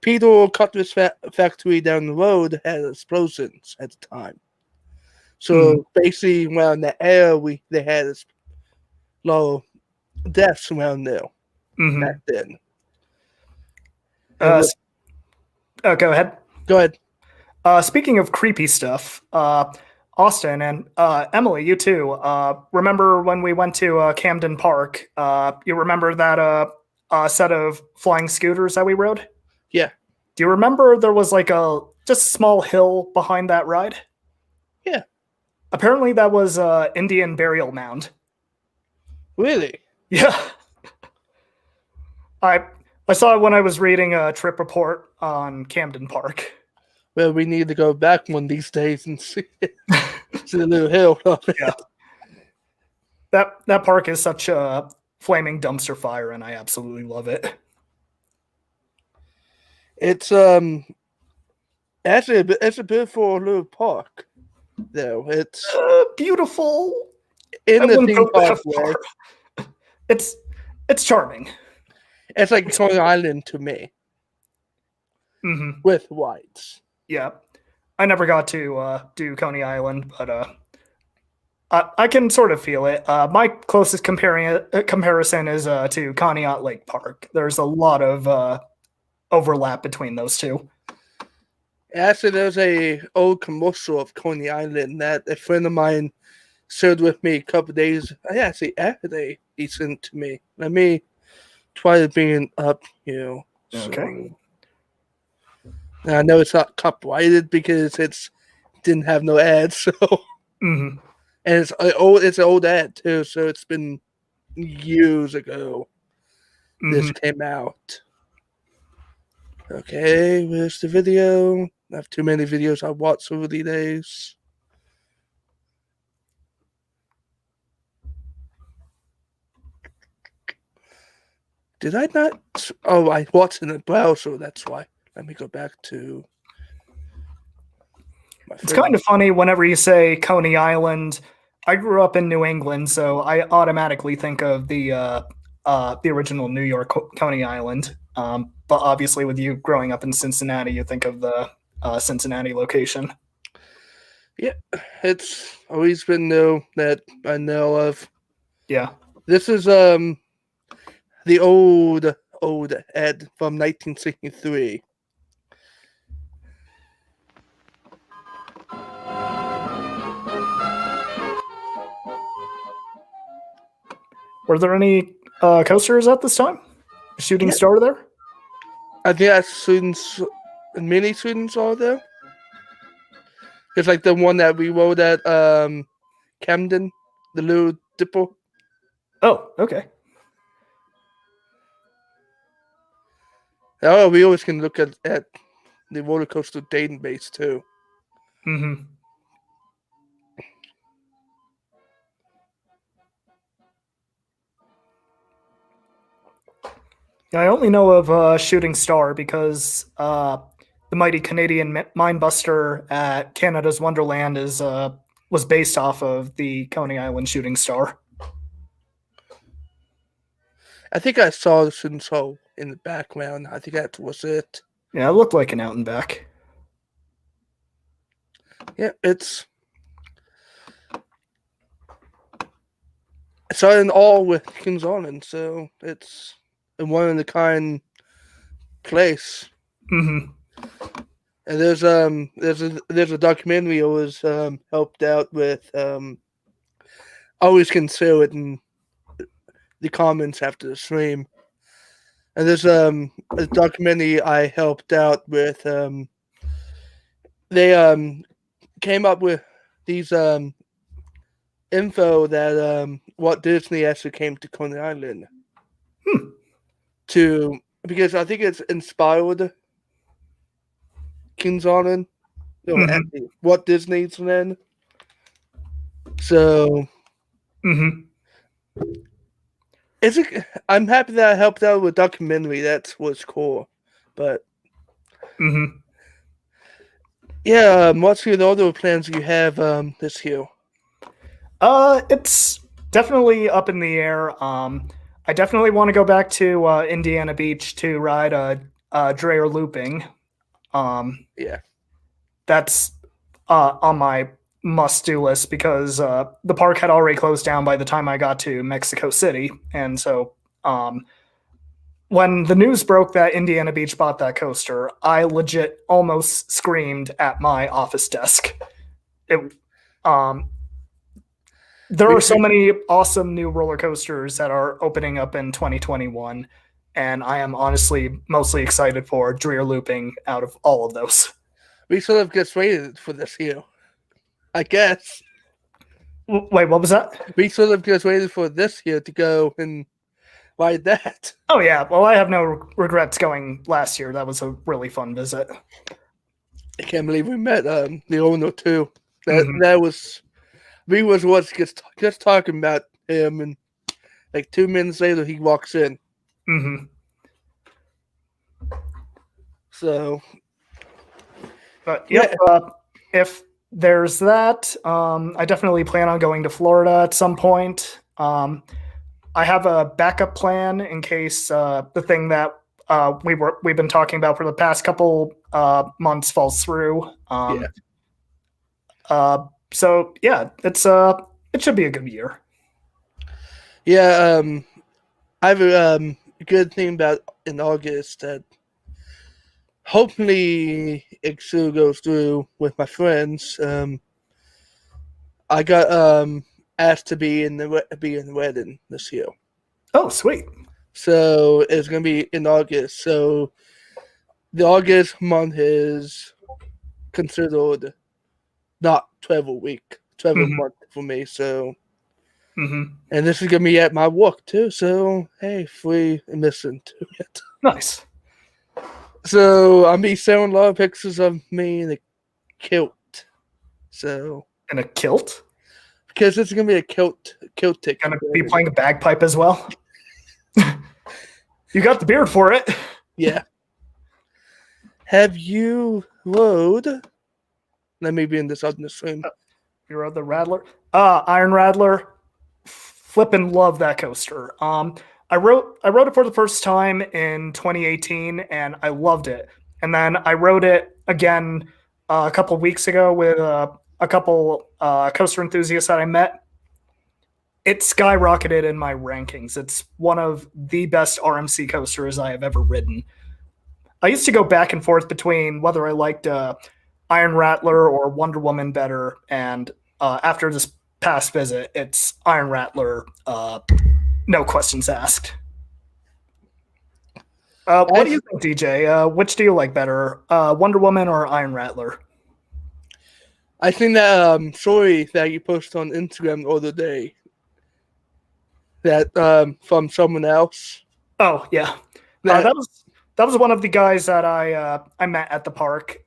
Peter Cutler's factory down the road had explosions at the time. So basically, around that era, they had a lot of deaths around there back then. Go ahead. Go ahead. Speaking of creepy stuff, Austin and Emily, you too. Remember when we went to Camden Park? You remember that set of flying scooters that we rode? Yeah. Do you remember there was like a just small hill behind that ride? Yeah. Apparently that was Indian burial mound. Really? Yeah. I saw it when I was reading a trip report on Camden Park. Well, we need to go back one of these days and see the little hill. Yeah. That park is such a flaming dumpster fire, and I absolutely love it. It's actually it's a beautiful little park, though. It's beautiful in the theme park way. It's charming. It's like Coney Island to me, with whites. Yeah, I never got to do Coney Island, but I can sort of feel it. My closest comparison is to Conneaut Lake Park. There's a lot of overlap between those two. Actually, there's a old commercial of Coney Island that a friend of mine shared with me a couple of days. Actually, yesterday he sent to me. Let me try to bring it up here. Okay. And I know it's not copyrighted because it's didn't have no ads. So, Mm-hmm. and it's an old ad too. So it's been years ago. This came out. Okay, where's the video? I have too many videos I watched over the days. Did I not? Oh, I watched in the browser. That's why. Let me go back to my. It's kind of funny whenever you say Coney Island. I grew up in New England, so I automatically think of the original New York Coney Island. But obviously, with you growing up in Cincinnati, you think of the Cincinnati location. Yeah, it's always been new that I know of. Yeah. This is the old ad from 1963. Were there any coasters at this time? Shooting Star there? I think that's students, many students are there. It's like the one that we rode at Camden, the Little Dipper. Oh, okay. Oh, we always can look at the roller coaster database too. Mm-hmm. I only know of Shooting Star because the mighty Canadian Minebuster at Canada's Wonderland was based off of the Coney Island Shooting Star. I think I saw the students hole in the background. I think that was it. Yeah, it looked like an out and back. Yeah, it's in all with Kings Island, so it's a one in a kind place. Mm-hmm. And there's a documentary I was helped out with. Always consider it in the comments after the stream. And there's a documentary I helped out with. They came up with these info that Walt Disney actually came to Coney Island to, because I think it's inspired Kings Island, actually, Walt Disney's land. So, I'm happy that I helped out with a documentary. That was cool, but yeah, what's your other plans you have this year? It's definitely up in the air. I definitely want to go back to Indiana Beach to ride a Dreyer looping. Yeah, that's on my must-do list because the park had already closed down by the time I got to Mexico City, and so when the news broke that Indiana Beach bought that coaster, I legit almost screamed at my office desk. There are so many awesome new roller coasters that are opening up in 2021, and I am honestly mostly excited for Dreyer looping out of all of those. We sort of just waited for this year, I guess. Wait, what was that? We sort of just waited for this year to go and ride that. Oh, yeah. Well, I have no regrets going last year. That was a really fun visit. I can't believe we met the owner, too. That was... We was just talking about him, and like 2 minutes later, he walks in. So, but yep, if there's that, I definitely plan on going to Florida at some point. I have a backup plan in case the thing that we've been talking about for the past couple months falls through. So yeah, it should be a good year. Yeah, I have a good thing about in August that hopefully it still goes through with my friends. I got asked to be in the wedding this year. Oh, sweet. So it's gonna be in August. So the August month is considered not 12 a week, 12 a month for me. So, and this is gonna be at my work too. So hey, free and listen to it. Nice. So I'll be showing a lot of pictures of me in a kilt. So In a kilt? because it's gonna be a kilt tick. Gonna be playing a bagpipe as well? You got the beard for it. Yeah. Have you rode? Let me be in this on the stream. You rode the Rattler? Iron Rattler. Flippin' love that coaster. I rode it for the first time in 2018 and I loved it. And then I rode it again a couple weeks ago with a couple coaster enthusiasts that I met. It skyrocketed in my rankings. It's one of the best RMC coasters I have ever ridden. I used to go back and forth between whether I liked Iron Rattler or Wonder Woman better, and after this past visit, it's Iron Rattler, no questions asked. What do you think, DJ? Which do you like better, Wonder Woman or Iron Rattler? I think that story that you posted on Instagram the other day, that from someone else. Oh yeah, that was one of the guys that I met at the park.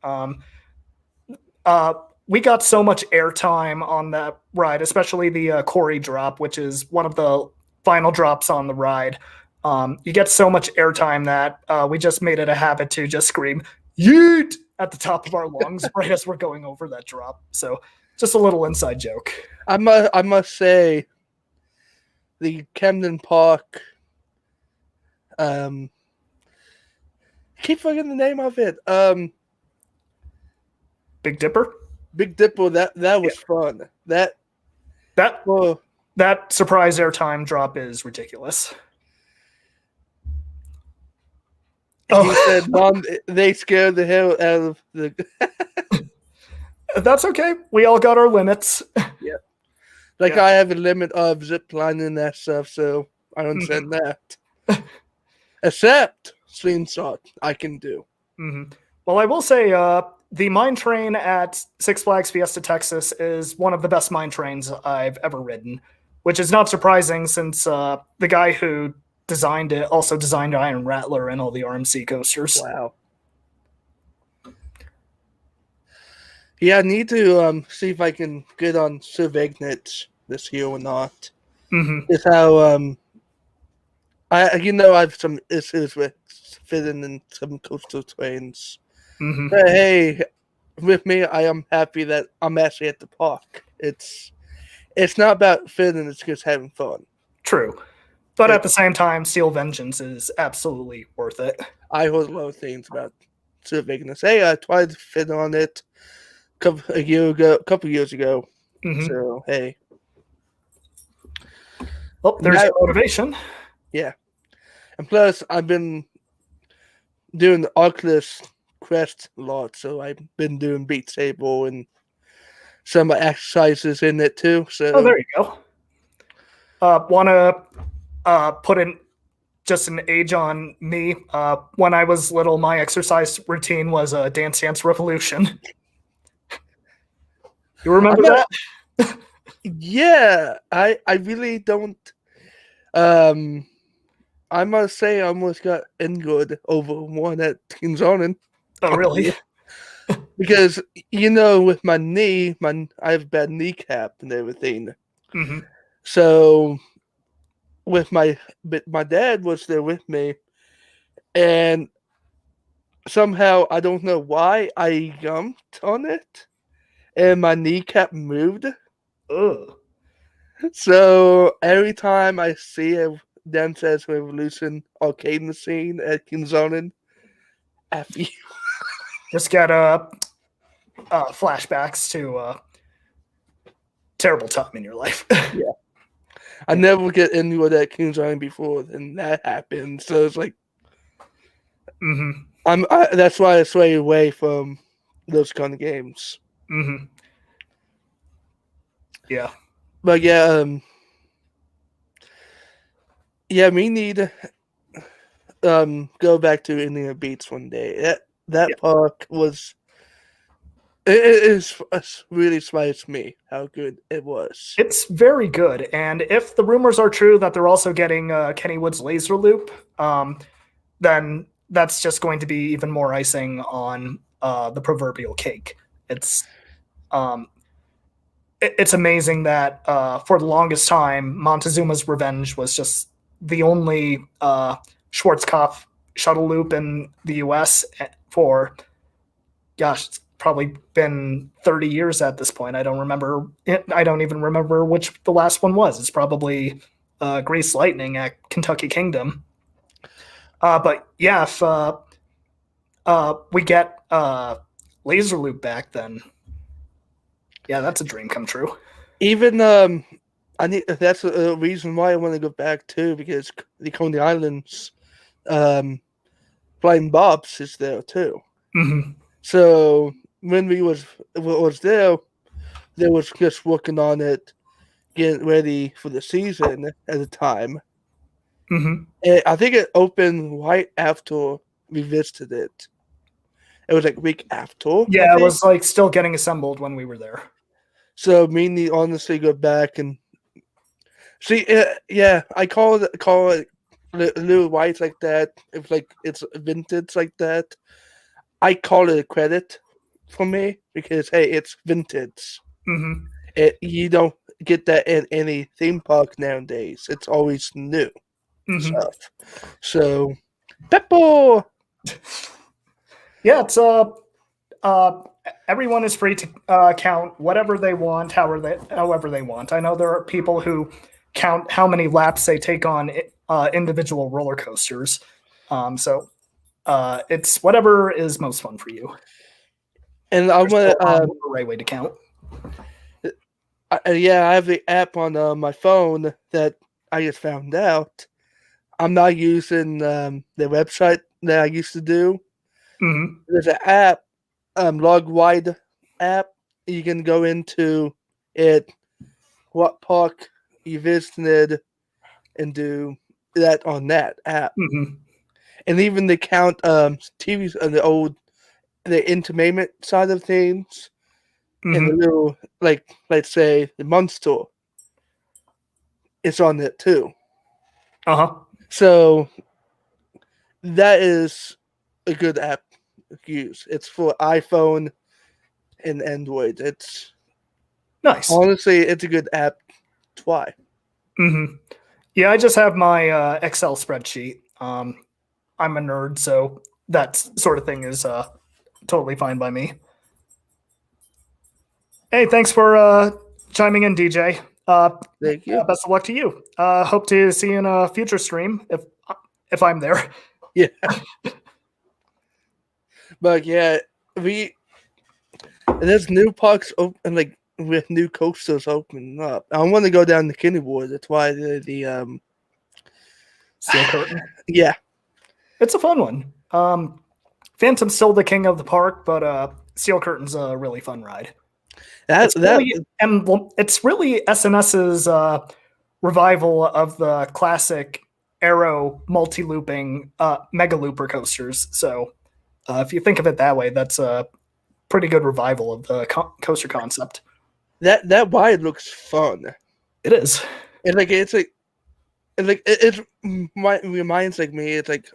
We got so much airtime on that ride, especially the Corey drop, which is one of the final drops on the ride. You get so much airtime that we just made it a habit to just scream "yeet" at the top of our lungs right as we're going over that drop. So just a little inside joke. I must say, the Camden Park. Keep forgetting the name of it. Big Dipper. Big Dipper. That was fun. That surprise airtime drop is ridiculous. He said, "Mom, they scared the hell out of the." That's okay. We all got our limits. Yeah. I have a limit of zip lining and that stuff, so I understand that. Except slingshot, I can do. Well, I will say the mine train at Six Flags Fiesta Texas is one of the best mine trains I've ever ridden, which is not surprising since the guy who designed it also designed Iron Rattler and all the RMC coasters. Wow. Yeah, I need to see if I can get on Survegnet this year or not. It's how I have some issues with fitting in some coastal trains. But hey, with me, I am happy that I'm actually at the park. It's not about fitting; it's just having fun. True, but at the same time, Steel Vengeance is absolutely worth it. I heard a lot of things about Survegnet. Hey, I tried to fit on it a couple years ago. So hey. Well, there's your motivation. Yeah. And plus, I've been doing the Oculus Quest a lot, so I've been doing Beat Saber and some exercises in it too. So there you go. Want to put in just an age on me? When I was little, my exercise routine was a Dance Dance Revolution. You remember that? Yeah, I really don't. I must say, I almost got injured over one at Teen Zonin. Oh, really? Because with my knee, I have bad kneecap and everything. So, with my dad was there with me, and somehow I don't know why I jumped on it, and my kneecap moved. Ugh. So every time I see a Dance Dance Revolution arcade machine at Teen Zonin, F you. Just get flashbacks to a terrible time in your life. Yeah. I never get anywhere at Teen Zonin before, and that happened. So it's like, That's why I sway away from those kind of games. Mm-hmm. Yeah. But yeah, we need to go back to Indiana Beach one day. That park was it really surprised me how good it was. It's very good, and if the rumors are true that they're also getting Kennywood's laser loop, then that's just going to be even more icing on the proverbial cake. It's amazing that for the longest time, Montezuma's Revenge was just the only Schwarzkopf shuttle loop in the U.S. for, gosh, it's probably been 30 years at this point. I don't remember. I don't even remember which the last one was. It's probably Grease Lightning at Kentucky Kingdom. But yeah, if we get laser loop back, then yeah, that's a dream come true. Even that's a reason why I want to go back too, because the Coney Islands Flying Bob's is there too. Mm-hmm. So when we was there, they was just working on it, getting ready for the season at the time. Mm-hmm. And I think it opened right after we visited it. It was like a week after. Yeah, it was like still getting assembled when we were there. So me need honestly go back and see. Yeah, I call it little whites like that. If like it's vintage like that, I call it a credit for me because hey, it's vintage. Mm-hmm. You don't get that in any theme park nowadays. It's always new stuff. So, Peppo. Yeah, it's everyone is free to count whatever they want, however they want. I know there are people who count how many laps they take on individual roller coasters. So it's whatever is most fun for you. And I want the right way to count. I have the app on my phone that I just found out. I'm not using the website that I used to do. Mm-hmm. There's an app, log-wide app. You can go into it, what park you visited, and do that on that app. Mm-hmm. And even they count TVs on the entertainment side of things, and the little, like, let's say the Monster, it's on it too. So that is a good app to use. It's for iPhone and Android. It's nice. Honestly, it's a good app. Why? Mm-hmm. Yeah, I just have my Excel spreadsheet. I'm a nerd, so that sort of thing is totally fine by me. Hey, thanks for chiming in, DJ. Thank you. Best of luck to you. Hope to see you in a future stream if I'm there. Yeah. But yeah, there's new parks open, like with new coasters opening up. I want to go down to Kennywood. That's why the Steel Curtain. Yeah, it's a fun one. Phantom's still the king of the park, but Steel Curtain's a really fun ride. It's really SNS's revival of the classic Aero multi-looping mega looper coasters. So if you think of it that way, that's a pretty good revival of the coaster concept. That ride looks fun. It is. And it reminds like me. It's like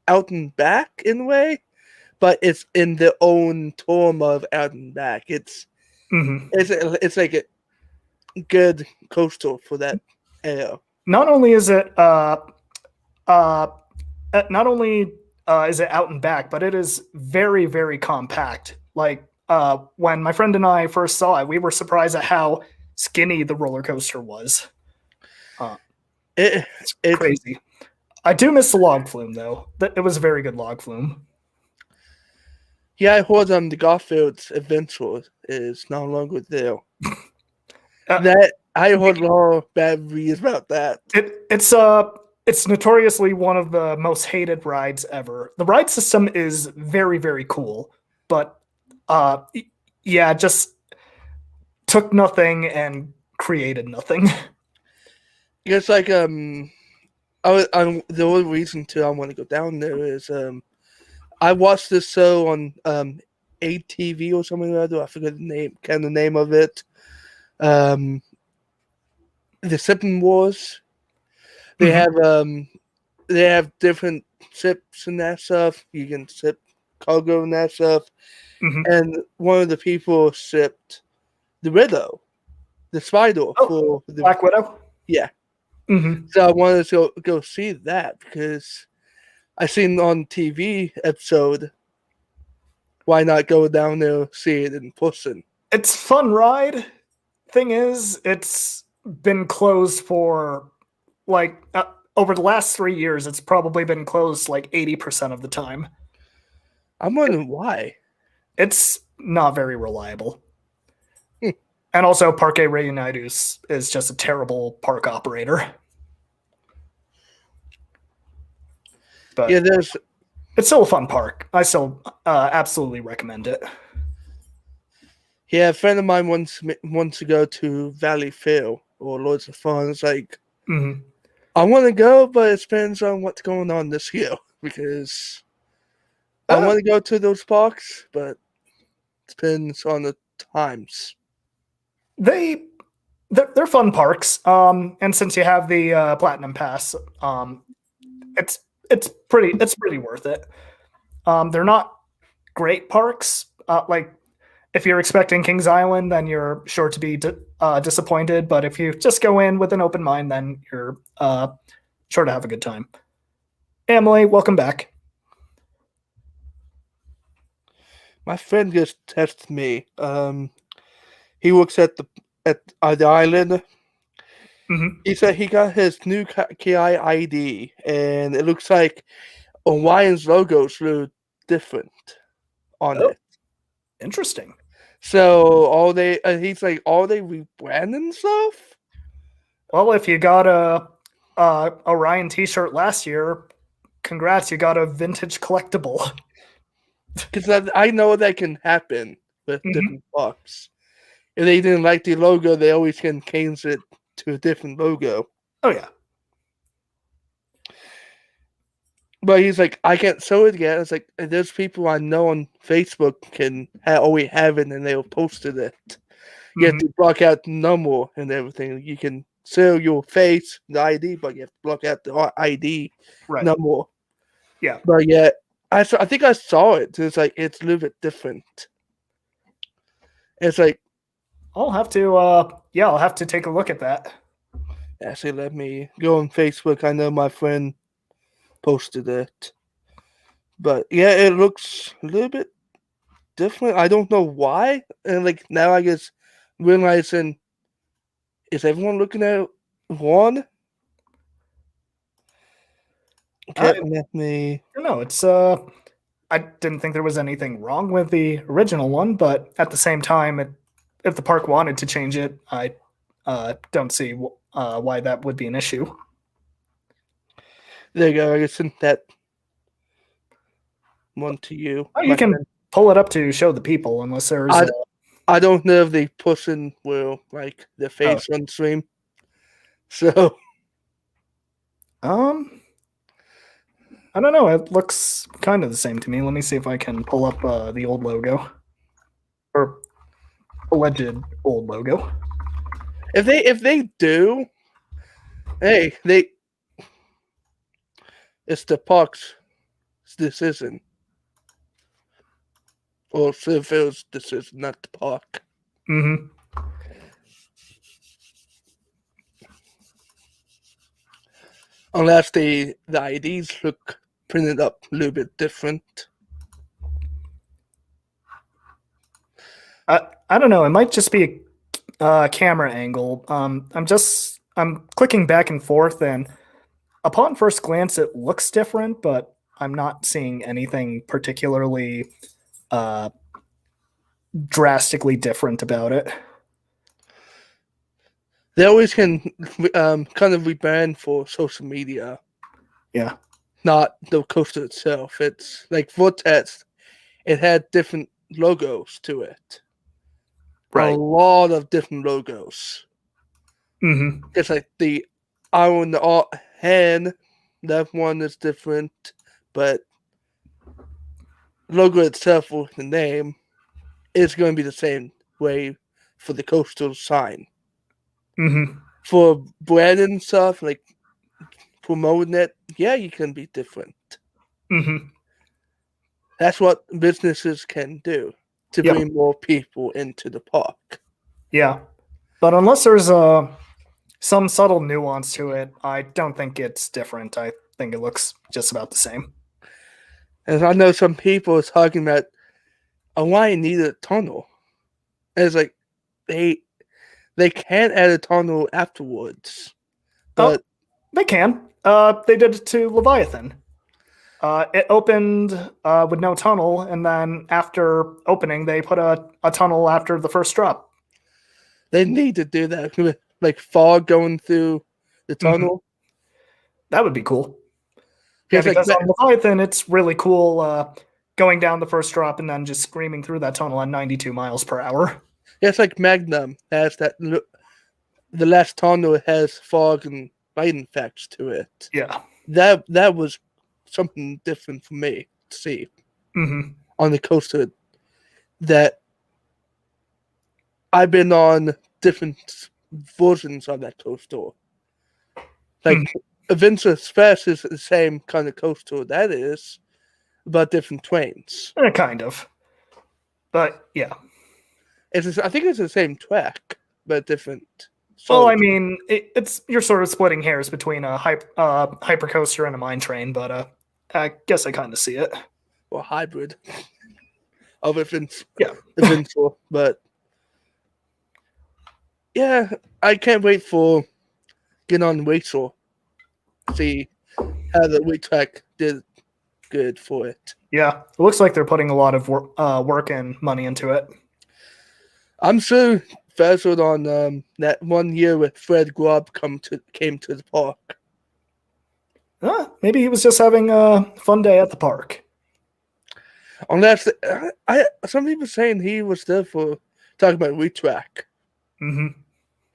out and back in a way, but it's in the own term of out and back. It's like a good coaster for that era. Not only is it is it out and back, but it is very, very compact. Like when my friend and I first saw it, we were surprised at how skinny the roller coaster was. It's crazy. I do miss the log flume, though. It was a very good log flume. Yeah, I heard the Garfield's Adventure is no longer there. That I heard a lot of bad reviews about that. It's It's notoriously one of the most hated rides ever. The ride system is very, very cool, but yeah, just took nothing and created nothing. It's like the only reason I want to go down there is I watched this show on ATV or something like that. I forget the name of it. The Shipping Wars. They have different ships and that stuff. You can ship cargo and that stuff. And one of the people shipped the Widow, the spider for the Black Widow. Yeah. So I wanted to go see that because I seen on TV episode. Why not go down there, see it in person? It's fun ride. Thing is, it's been closed for like over the last 3 years. It's probably been closed like 80% of the time. I'm wondering why. It's not very reliable. And also, Parque Reunidos is just a terrible park operator. But Yeah, it's still a fun park. I still absolutely recommend it. Yeah, a friend of mine wants to go to Valley Fair or Lords of Fun. It's like, I want to go, but it depends on what's going on this year because I want to go to those parks, but it depends on the times. They're fun parks, and since you have the Platinum Pass, it's pretty worth it. They're not great parks. Like if you're expecting Kings Island, then you're sure to be disappointed. But if you just go in with an open mind, then you're sure to have a good time. Emily, welcome back. My friend just texted me. He works at the island. He said he got his new KI ID, and it looks like Orion's logos look different on it. Interesting. So he's like, are they rebranding stuff? Well, if you got a Orion T-shirt last year, congrats, you got a vintage collectible. Because I know that can happen with different parks. If they didn't like the logo, they always can change it to a different logo. Oh yeah. But he's like, I can't show it yet. It's like, there's people I know on Facebook can always have it, and they'll posted it. You have to block out the number and everything. You can show your face, the ID, but you have to block out the ID number. Yeah. But yeah, I think I saw it. It's like, it's a little bit different. It's like, I'll have to take a look at that. Actually, let me go on Facebook. I know my friend posted it. But yeah, it looks a little bit different. I don't know why. And like now I guess realizing, is everyone looking at one? Okay, let me. No, it's I didn't think there was anything wrong with the original one, but at the same time, if the park wanted to change it, I don't see why that would be an issue. There you go. I guess sent that one to you. Oh, you can pull it up to show the people, unless there's. I don't know if the person will like the face on stream. So. I don't know. It looks kind of the same to me. Let me see if I can pull up the old logo, or alleged old logo. If they do, hey, it's the park's decision, or Silvio's decision, not the park. Unless the IDs look printed up a little bit different. I don't know. It might just be a camera angle. I'm clicking back and forth, and upon first glance, it looks different, but I'm not seeing anything particularly drastically different about it. They always can kind of rebrand for social media. Yeah. not the coaster itself. It's like Vortex. It had different logos to it. A Right. lot of different logos. Mm-hmm. It's like the on the hand, that one is different, but logo itself with the name is going to be the same way for the coastal sign. Mm-hmm. For brand and stuff, like promoting it, yeah, you can be different. Mm-hmm. That's what businesses can do to Yep. bring more people into the park. Yeah. But unless there's some subtle nuance to it, I don't think it's different. I think it looks just about the same. And I know some people are talking about, oh, why need a tunnel? And it's like they can't add a tunnel afterwards. But They can. They did it to Leviathan. It opened with no tunnel, and then after opening, they put a tunnel after the first drop. they need to do that with like fog going through the tunnel. That would be cool. Yeah, It's like because on Leviathan, it's really cool going down the first drop and then just screaming through that tunnel at 92 miles per hour. it's like Magnum has that. The last tunnel has fog and light effects to it. Yeah. That was something different for me to see on the coaster. That I've been on different versions of that coaster. Like Adventure Express is the same kind of coaster that is, but different trains. Kind of. But yeah. I think it's the same track, but different. Well, I mean, it's you're sort of splitting hairs between a hypercoaster and a mine train, but I guess I kind of see it. Or hybrid of Adventure. Yeah. Adventure, but yeah, I can't wait for get on Rachel. See how the weight track did good for it. Yeah, it looks like they're putting a lot of work and money into it. I'm so frazzled on that 1 year with Fred Grubb came to the park. Maybe he was just having a fun day at the park. Unless some people saying he was there for talking about retrack. Mm-hmm.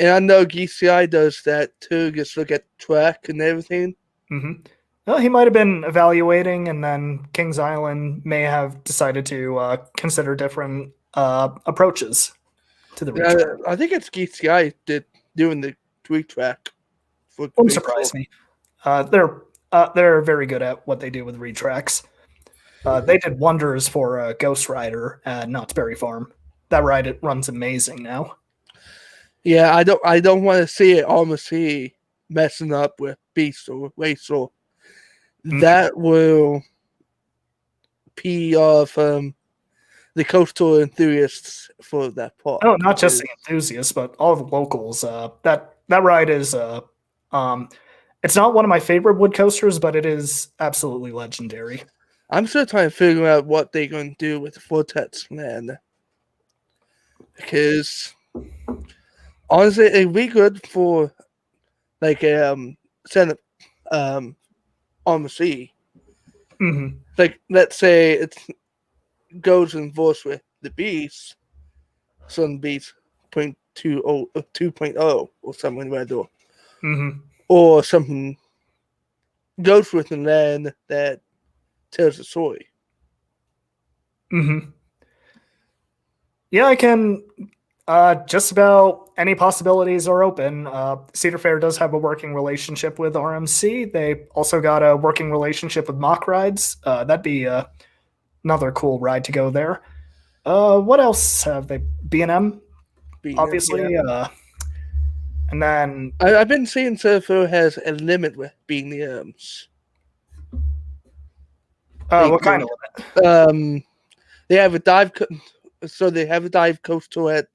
And I know GCI does that too, just look at track and everything. Mm-hmm. Well, he might have been evaluating, and then Kings Island may have decided to consider different approaches to the retrack. I think it's GCI doing the retrack. Wouldn't surprise me. They're very good at what they do with retracks. They did wonders for Ghost Rider at Knott's Berry Farm. That ride it runs amazing now. Yeah, I don't want to see it almost messing up with Beast or Rachel. That will pee off the coastal enthusiasts for that park. Oh, not just the enthusiasts, but all the locals. That ride is it's not one of my favorite wood coasters, but it is absolutely legendary. I'm still trying to figure out what they're going to do with the Vortex Land. Because honestly, it'd be good for like Senate on the sea. Mm-hmm. Like, let's say it goes in force with the Beast, Sun Beast 2.0 or something like that. Mm-hmm. Or something goes with the land that tells the story. Mm-hmm. Yeah, I can. Just about any possibilities are open. Cedar Fair does have a working relationship with RMC. They also got a working relationship with Mock Rides. That'd be another cool ride to go there. What else have they? B&M, obviously. Yeah. And then I've been seeing Surfer has a limit with BEHRINGERs. What kind of limit? They have a dive. So they have a dive coaster at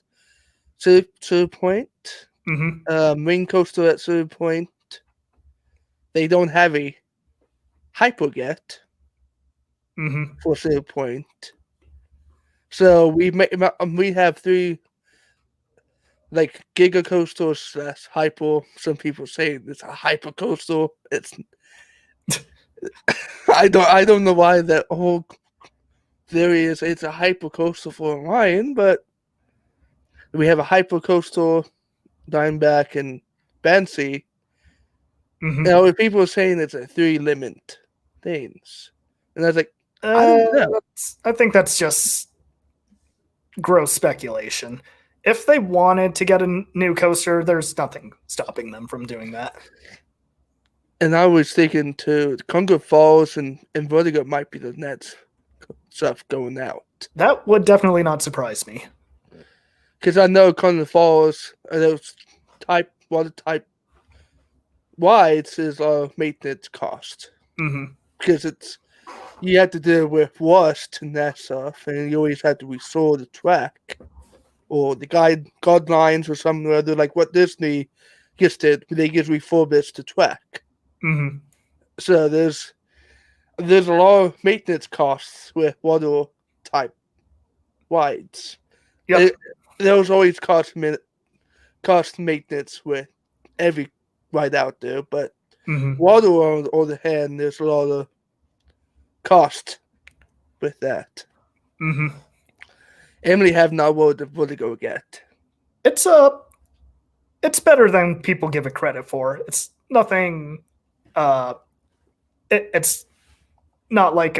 Cedar Point. Mm-hmm. Main coaster at Cedar Point. They don't have a hyper yet for Cedar Point. So we have 3 like giga coasters / hyper. Some people say it's a hyper coaster. It's I don't know why that whole theory is it's a hypercoastal for Orion, but we have a hypercoastal Diamondback and Banshee. Mhm. You know, people are saying it's a 3 limit things, and I was like, I don't know. I think that's just gross speculation. If they wanted to get a new coaster, there's nothing stopping them from doing that. And I was thinking too, Congo Falls and Vertigo might be the next stuff going out. That would definitely not surprise me. Because I know Congo Falls, those water type wides is maintenance cost. Mm-hmm. Because you have to deal with rust and that stuff, and you always have to restore the track or the guidelines or something or other, like what Disney just did. They just refurbished the track. Mm-hmm. So there's a lot of maintenance costs with water type wides. Yep. There's always cost maintenance with every ride out there, but Mm-hmm. water on the other hand, there's a lot of cost with that. Mm-hmm. Emily have not rode the Vertigo yet. It's better than people give it credit for. It's nothing. It's not like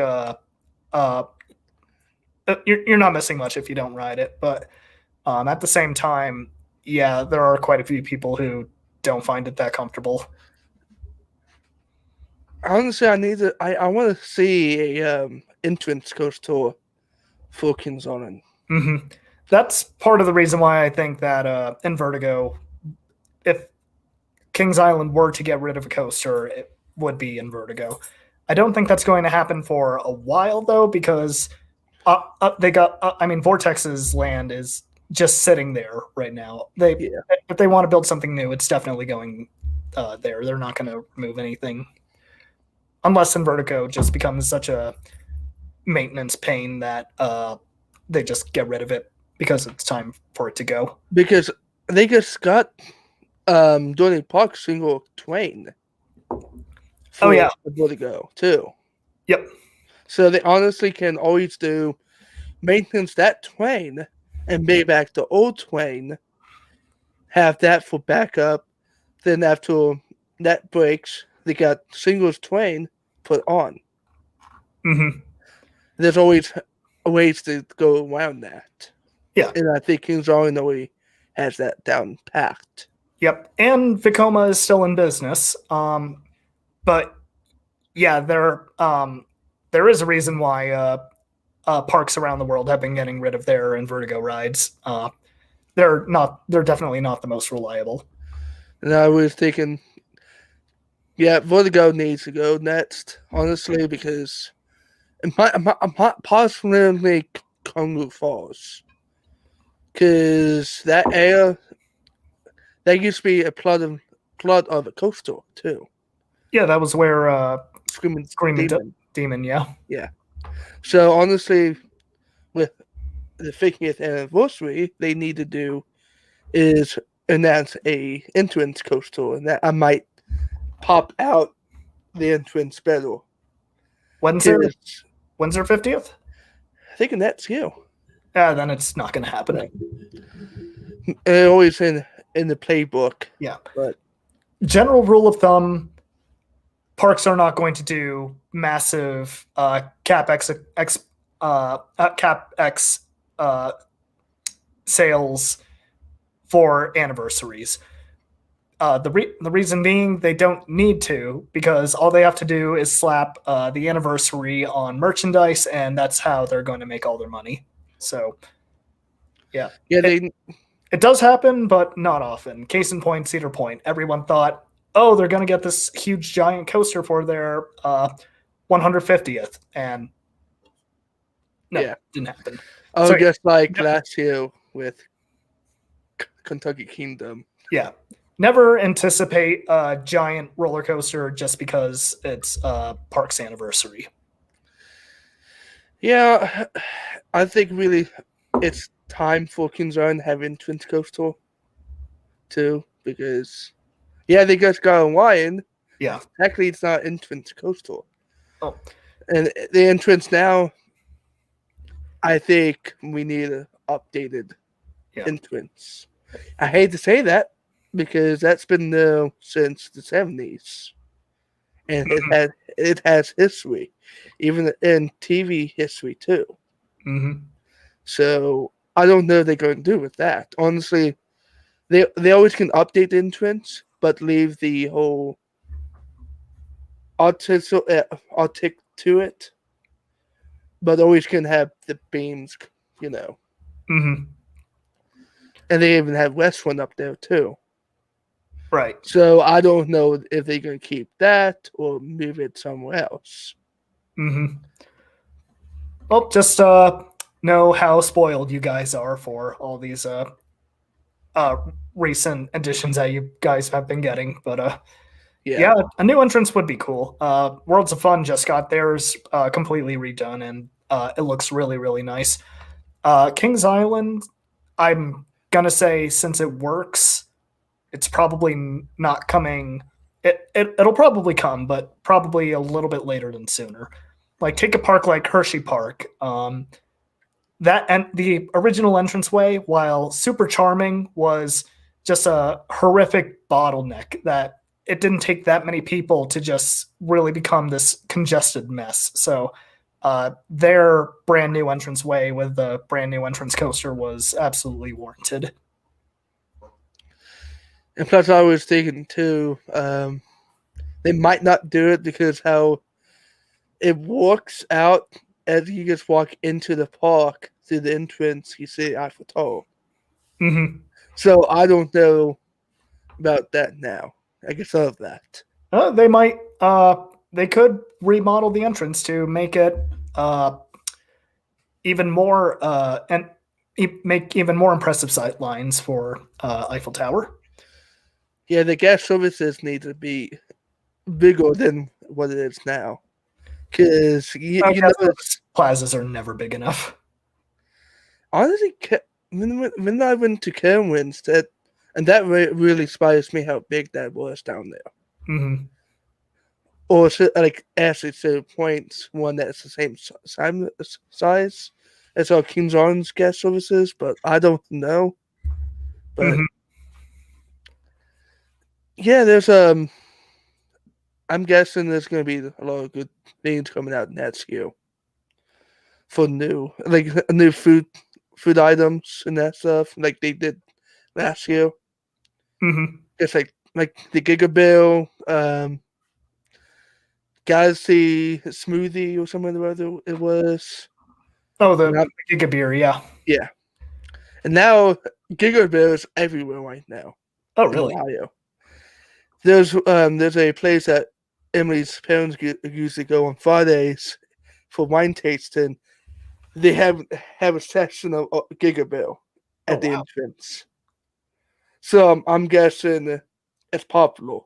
you're not missing much if you don't ride it, but at the same time, yeah, there are quite a few people who don't find it that comfortable. Honestly, I want to see a entrance coaster for Kings Island. Mm-hmm. That's part of the reason why I think that in Vertigo, if Kings Island were to get rid of a coaster, it would be in Vertigo. I don't think that's going to happen for a while though, because Vortex's land is just sitting there right now. If they want to build something new, it's definitely going there. They're not going to move anything unless in Vertigo just becomes such a maintenance pain that they just get rid of it because it's time for it to go. Because they just got Dorney Park single train. Oh yeah, Vertigo too. Yep. So they honestly can always do maintenance that train and pay back the old train, have that for backup. Then after that breaks, they got singles train put on. Mm-hmm. There's always ways to go around that. Yeah. And I think Kings Island already has that down packed. Yep. And Vekoma is still in business. But yeah, there is a reason why parks around the world have been getting rid of their Vertigo rides. They're definitely not the most reliable. And I was thinking, yeah, Vertigo needs to go next, honestly, because I'm possibly Congo Falls. Because that area, that used to be a flood of a coaster, too. Yeah, that was where Screaming Demon, yeah. Yeah. So, honestly, with the 50th anniversary, they need to do is announce a entrance coaster, and that I might pop out the entrance better. When's their 50th? I think that's you. Yeah, then it's not going to happen. Right. Always in the playbook. Yeah. But general rule of thumb, parks are not going to do massive CapEx sales for anniversaries. The reason being they don't need to, because all they have to do is slap the anniversary on merchandise, and that's how they're going to make all their money. So, yeah. It does happen, but not often. Case in point, Cedar Point. Everyone thought, oh, they're going to get this huge giant coaster for their 150th, and no, didn't happen. Oh, just like last year with Kentucky Kingdom. Yeah. Never anticipate a giant roller coaster just because it's park's anniversary. Yeah, I think really it's time for Kings Island having Twin Coaster too, because they just got Hawaiian. Yeah. Actually, it's not in Twin Coaster. Oh, And the entrance now, I think we need an updated entrance. I hate to say that because that's been there since the 70s. And it has history, even in TV history too. Mm-hmm. So I don't know what they're going to do with that. Honestly, they always can update the entrance, but leave the whole artic to it. But always can have the beams, Mm-hmm. And they even have West One up there too. Right. So I don't know if they're going to keep that or move it somewhere else. Mm-hmm. Well, just know how spoiled you guys are for all these recent additions that you guys have been getting. But yeah, a new entrance would be cool. Worlds of Fun just got theirs completely redone, and it looks really, really nice. Kings Island, I'm gonna say since it works, it's probably not coming. It'll probably come, but probably a little bit later than sooner. Like take a park like Hershey Park. That and the original entranceway, while super charming, was just a horrific bottleneck that it didn't take that many people to just really become this congested mess. So their brand new entranceway with the brand new entrance coaster was absolutely warranted. And plus, I was thinking too, they might not do it because how it works out as you just walk into the park through the entrance, you see Eiffel Tower. Mm-hmm. So I don't know about that now. I guess of that. They might. They could remodel the entrance to make it even more and make even more impressive sight lines for Eiffel Tower. Yeah, the gas services need to be bigger than what it is now. Because you know, plazas are never big enough. Honestly, when I went to Cameron's, that really surprised me how big that was down there. Mm-hmm. Or like actually to points one that's the same size as our King's Arms gas services, but I don't know. But yeah, there's I'm guessing there's going to be a lot of good things coming out in that SKU for new food items and that stuff, like they did last year. Mm-hmm. It's like the Gigabill, Galaxy Smoothie or something or other it was. Oh, the Gigabeer, yeah. Yeah. And now Gigabill is everywhere right now. Oh, really? Ohio. There's a place that Emily's parents usually go on Fridays for wine tasting. They have a section of Gigabill at the entrance. So I'm guessing it's popular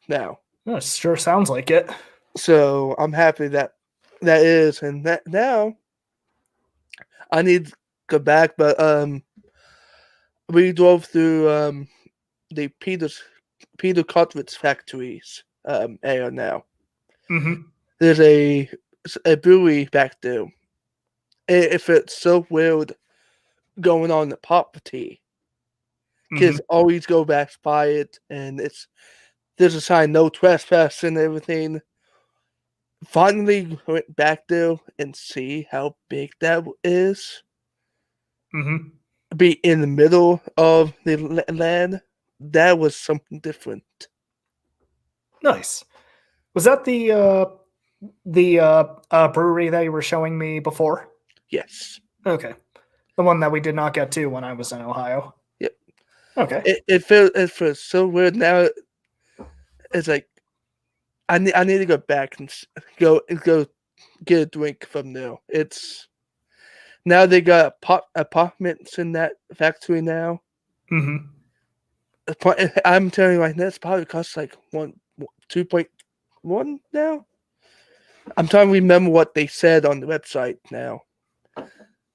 now. Oh, sure sounds like it. So I'm happy that is, and that now I need to go back, but we drove through the Peter Cartwright's factories area now. Mm-hmm. There's a brewery back there. It felt so weird going on the property because always go back by it, and there's a sign no trespass and everything. Finally went back there and see how big that is. Mm-hmm. Be in the middle of the land. That was something different. Nice. Was that the brewery that you were showing me before? Yes. Okay. The one that we did not get to when I was in Ohio. Yep. Okay. It feels so weird now. It's like I need to go back and go get a drink from there. It's now they got apartments in that factory now. Mm-hmm. I'm telling you right now, it's probably costs like 2.1 now. I'm trying to remember what they said on the website now.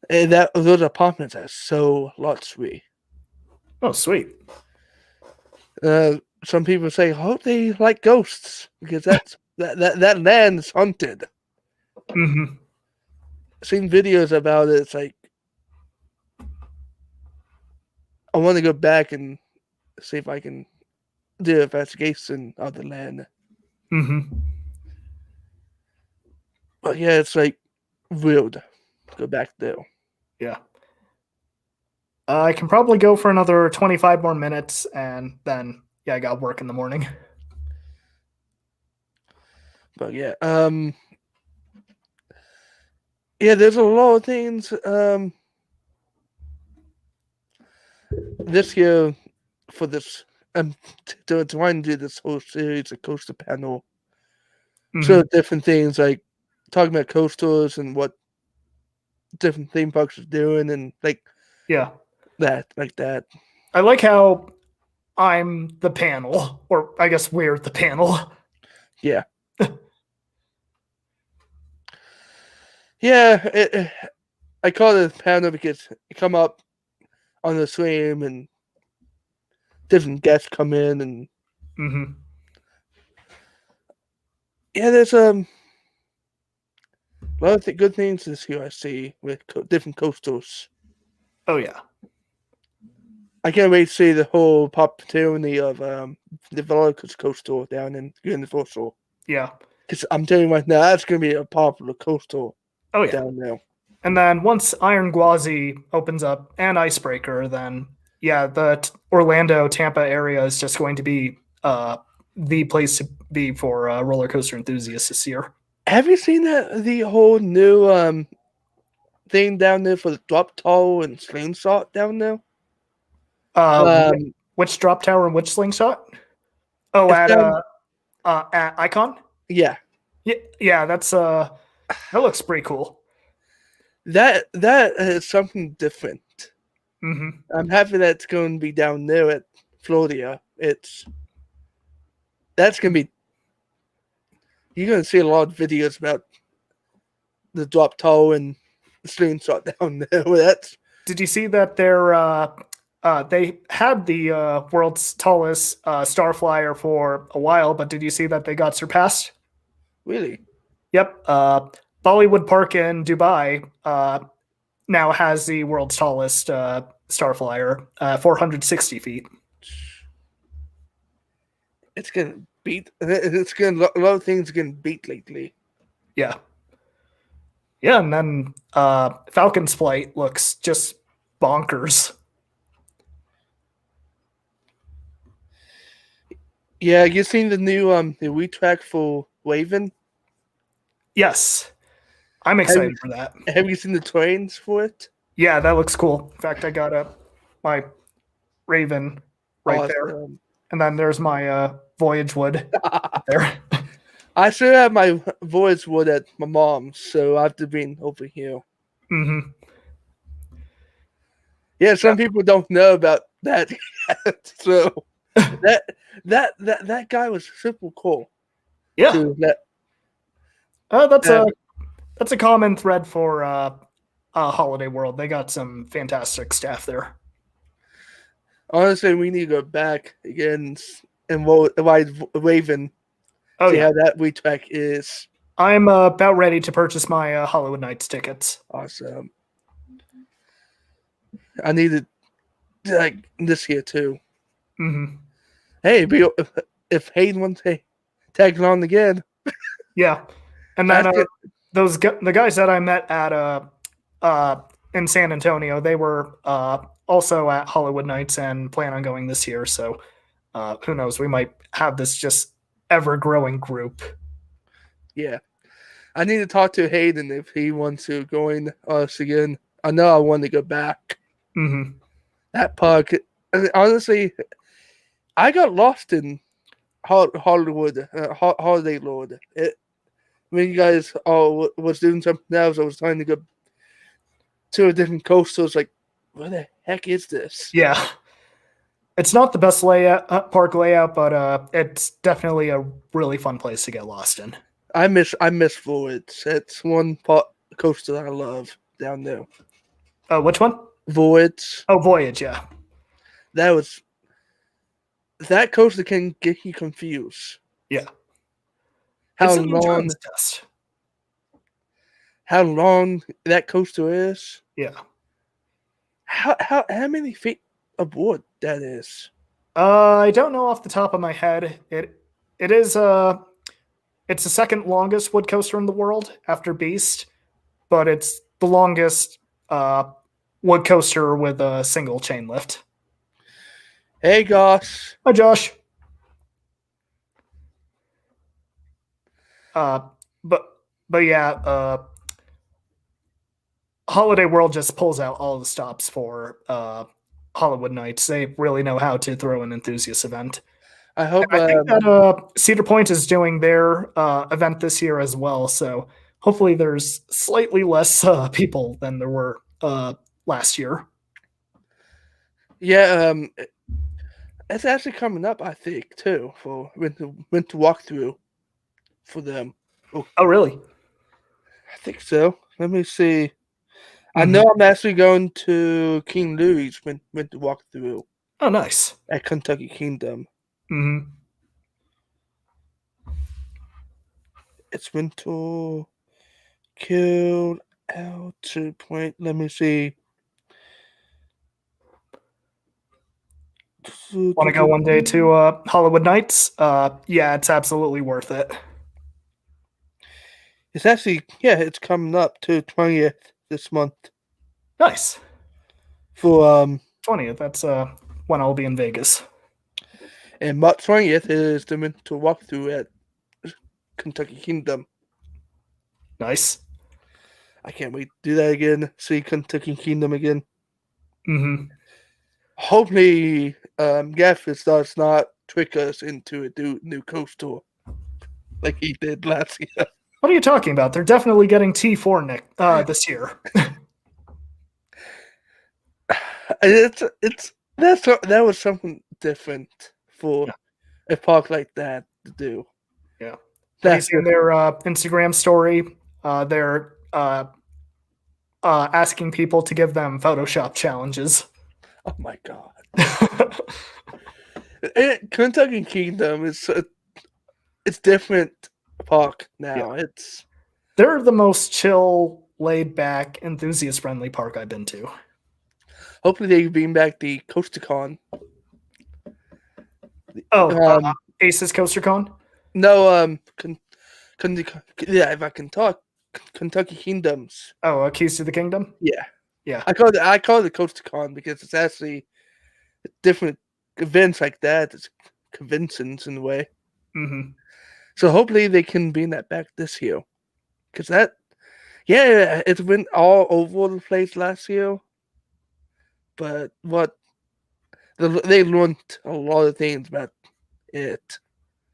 And those apartments are so luxury. Oh, sweet. Some people say, I hope they like ghosts because that land's haunted. Mm-hmm. Seen videos about it. It's like I want to go back and see if I can do investigation of the land. Mm-hmm. But yeah, it's like weird. Go back there. Yeah. I can probably go for another 25 more minutes, and then yeah, I got work in the morning. But yeah, yeah, there's a lot of things this year for this. Trying to do this whole series of coaster panel. So Mhm. different things like talking about coasters and what different theme parks are doing and like Yeah. that. I like how I'm the panel, or I guess we're the panel. Yeah. Yeah, I call it a panel because you come up on the stream and different guests come in and Mm-hmm. yeah, there's a lot of good things this year I see with different coasters. Oh yeah. I can't wait to see the whole popularity of the Velocity coaster down in Universal. Yeah. Because I'm telling you right now, that's going to be a popular coaster Oh yeah. down there. And then once Iron Gwazi opens up and Icebreaker, then yeah, the Orlando Tampa area is just going to be the place to be for roller coaster enthusiasts this year. Have you seen the whole new thing down there for the drop tower and slingshot down there? Which drop tower and which slingshot? Oh, It's down, at Icon. yeah. Yeah, that's that looks pretty cool. That is something different. Mm-hmm. I'm happy that it's going to be down there at Florida. That's going to be. You're going to see a lot of videos about the drop tower and the slingshot down there. That's. Did you see that they had the world's tallest star flyer for a while, but did you see that they got surpassed? Really? Yep. Bollywood Park in Dubai now has the world's tallest star flyer, 460 feet. It's going to beat. It's going to. A lot of things are going to beat lately. Yeah. Yeah, and then Falcon's flight looks just bonkers. Yeah, you seen the new the WeTrack for Raven? Yes. I'm excited for that. Have you seen the trains for it? Yeah, that looks cool. In fact, I got my Raven right there. Awesome. And then there's my Voyage Wood there. I still have my Voyage Wood at my mom's, so I have to bring over here. Mm-hmm. Yeah, some people don't know about that yet, so that guy was super cool. Yeah. That's a common thread for Holiday World. They got some fantastic staff there. Honestly, we need to go back again and ride Raven. Oh see yeah, how that WeTrack is. I'm about ready to purchase my Hollywood Nights tickets. Awesome. I need it like this year too. Mm-hmm. Hey, if Hayden wants to tag along again. Yeah, and then the guys that I met at in San Antonio, they were also at Hollywood Nights and plan on going this year. So who knows? We might have this just ever-growing group. Yeah, I need to talk to Hayden if he wants to join us again. I know I want to go back. Mm-hmm. That park, honestly, I got lost in Hollywood, Holiday Lord. When you guys all was doing something else, I was trying to go to a different coasters. Like, what the heck is this? Yeah, it's not the best park layout, but it's definitely a really fun place to get lost in. I miss Voyage. It's one coaster that I love down there. Which one? Voyage. Oh, Voyage. Yeah, that coaster can get you confused. Yeah. How it's an long? endurance test. how long that coaster is. Yeah. How many feet aboard that is? I don't know off the top of my head. It is it's the second longest wood coaster in the world after Beast, but it's the longest wood coaster with a single chain lift. Hey, Goss. Hi, Josh. Uh, but but yeah, Holiday World just pulls out all the stops for Hollywood Nights. They really know how to throw an enthusiast event. I hope. I think that Cedar Point is doing their event this year as well. So hopefully there's slightly less people than there were last year. Yeah, it's actually coming up, I think, too, for winter walkthrough for them. Oh, really? I think so. Let me see. I know I'm actually going to King Louis winter walkthrough Oh, nice. at Kentucky Kingdom. Mm-hmm. It's winter killed out to point. Let me see. Want to go one day to Hollywood Nights? Yeah, it's absolutely worth it. It's actually, yeah, it's coming up to 20th this month. Nice. For 20th, that's when I'll be in Vegas. and March 20th is the winter walkthrough at Kentucky Kingdom. Nice. I can't wait to do that again. See Kentucky Kingdom again. Mm-hmm. Hopefully, Gaffis does not trick us into a new coaster like he did last year. What are you talking about? They're definitely getting T4 this year. That was something different for a park like that to do. Yeah. Have you seen their Instagram story? They're asking people to give them Photoshop challenges. Oh my god! Kentucky Kingdom is it's different park now. Yeah. They're the most chill, laid back, enthusiast friendly park I've been to. Hopefully they bring back the CoasterCon. Oh, Aces CoasterCon? No, yeah, if I can talk, Kentucky Kingdoms. Oh, Keys to the Kingdom? Yeah. Yeah. I call it CoasterCon because it's actually different events like that. It's conventions in a way. Mm-hmm. So hopefully they can bring that back this year. Because it's been all over the place last year. But they learned a lot of things about it.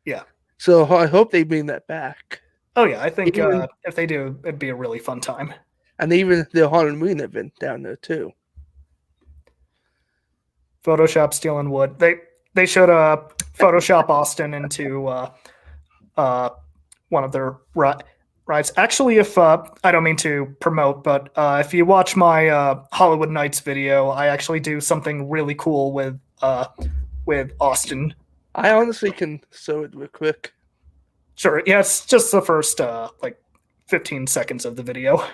Yeah. So I hope they bring that back. Oh, yeah. I think if they do, it'd be a really fun time. And even the Halloween event down there, too. Photoshop stealing wood. They should Photoshop Austin into one of their rides. Actually, if I don't mean to promote, but if you watch my Hollywood Nights video, I actually do something really cool with Austin. I honestly can show it real quick. Sure. Yeah, it's just the first 15 seconds of the video.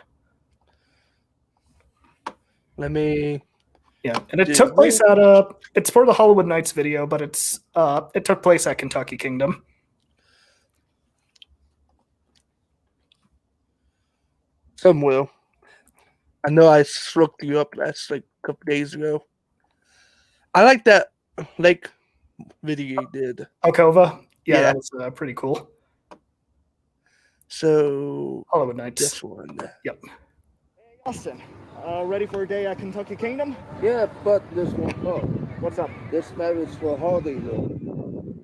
Let me. Yeah, and it took place at it's for the Hollywood Nights video, but it took place at Kentucky Kingdom. Some will. I know I looked you up last a couple days ago. I like that lake video you did. Alcova? Yeah, that was pretty cool. So Hollywood Nights. This one. Yep. Hey, Austin, ready for a day at Kentucky Kingdom? Yeah, but this one. Oh, What's up? this map is for holiday road.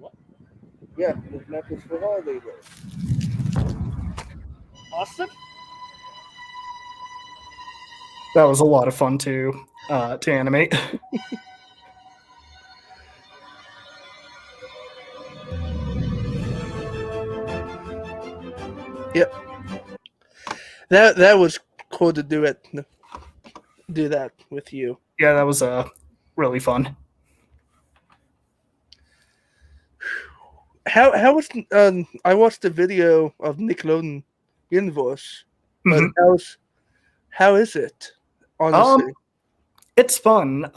What? Yeah, this map is for holiday road. Austin? That was a lot of fun to animate. Yep. That was cool to do that with you. Yeah, that was really fun. How was I watched the video of Nickelodeon Universe. But Mhm. how is it? Honestly, It's fun.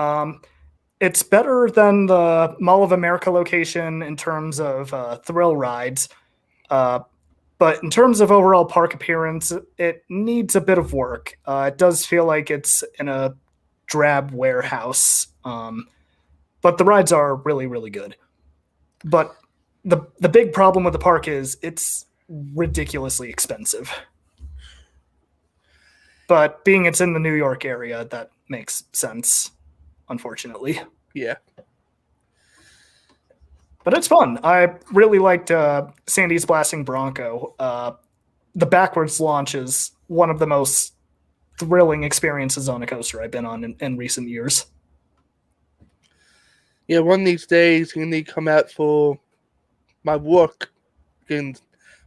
It's better than the Mall of America location in terms of thrill rides. But in terms of overall park appearance, it needs a bit of work. It does feel like it's in a drab warehouse. But the rides are really, really good. But the big problem with the park is it's ridiculously expensive. But being it's in the New York area, that makes sense, unfortunately. yeah. But it's fun. I really liked Sandy's Blasting Bronco. The backwards launch is one of the most thrilling experiences on a coaster I've been on in recent years. Yeah, one of these days you need to come out for my work in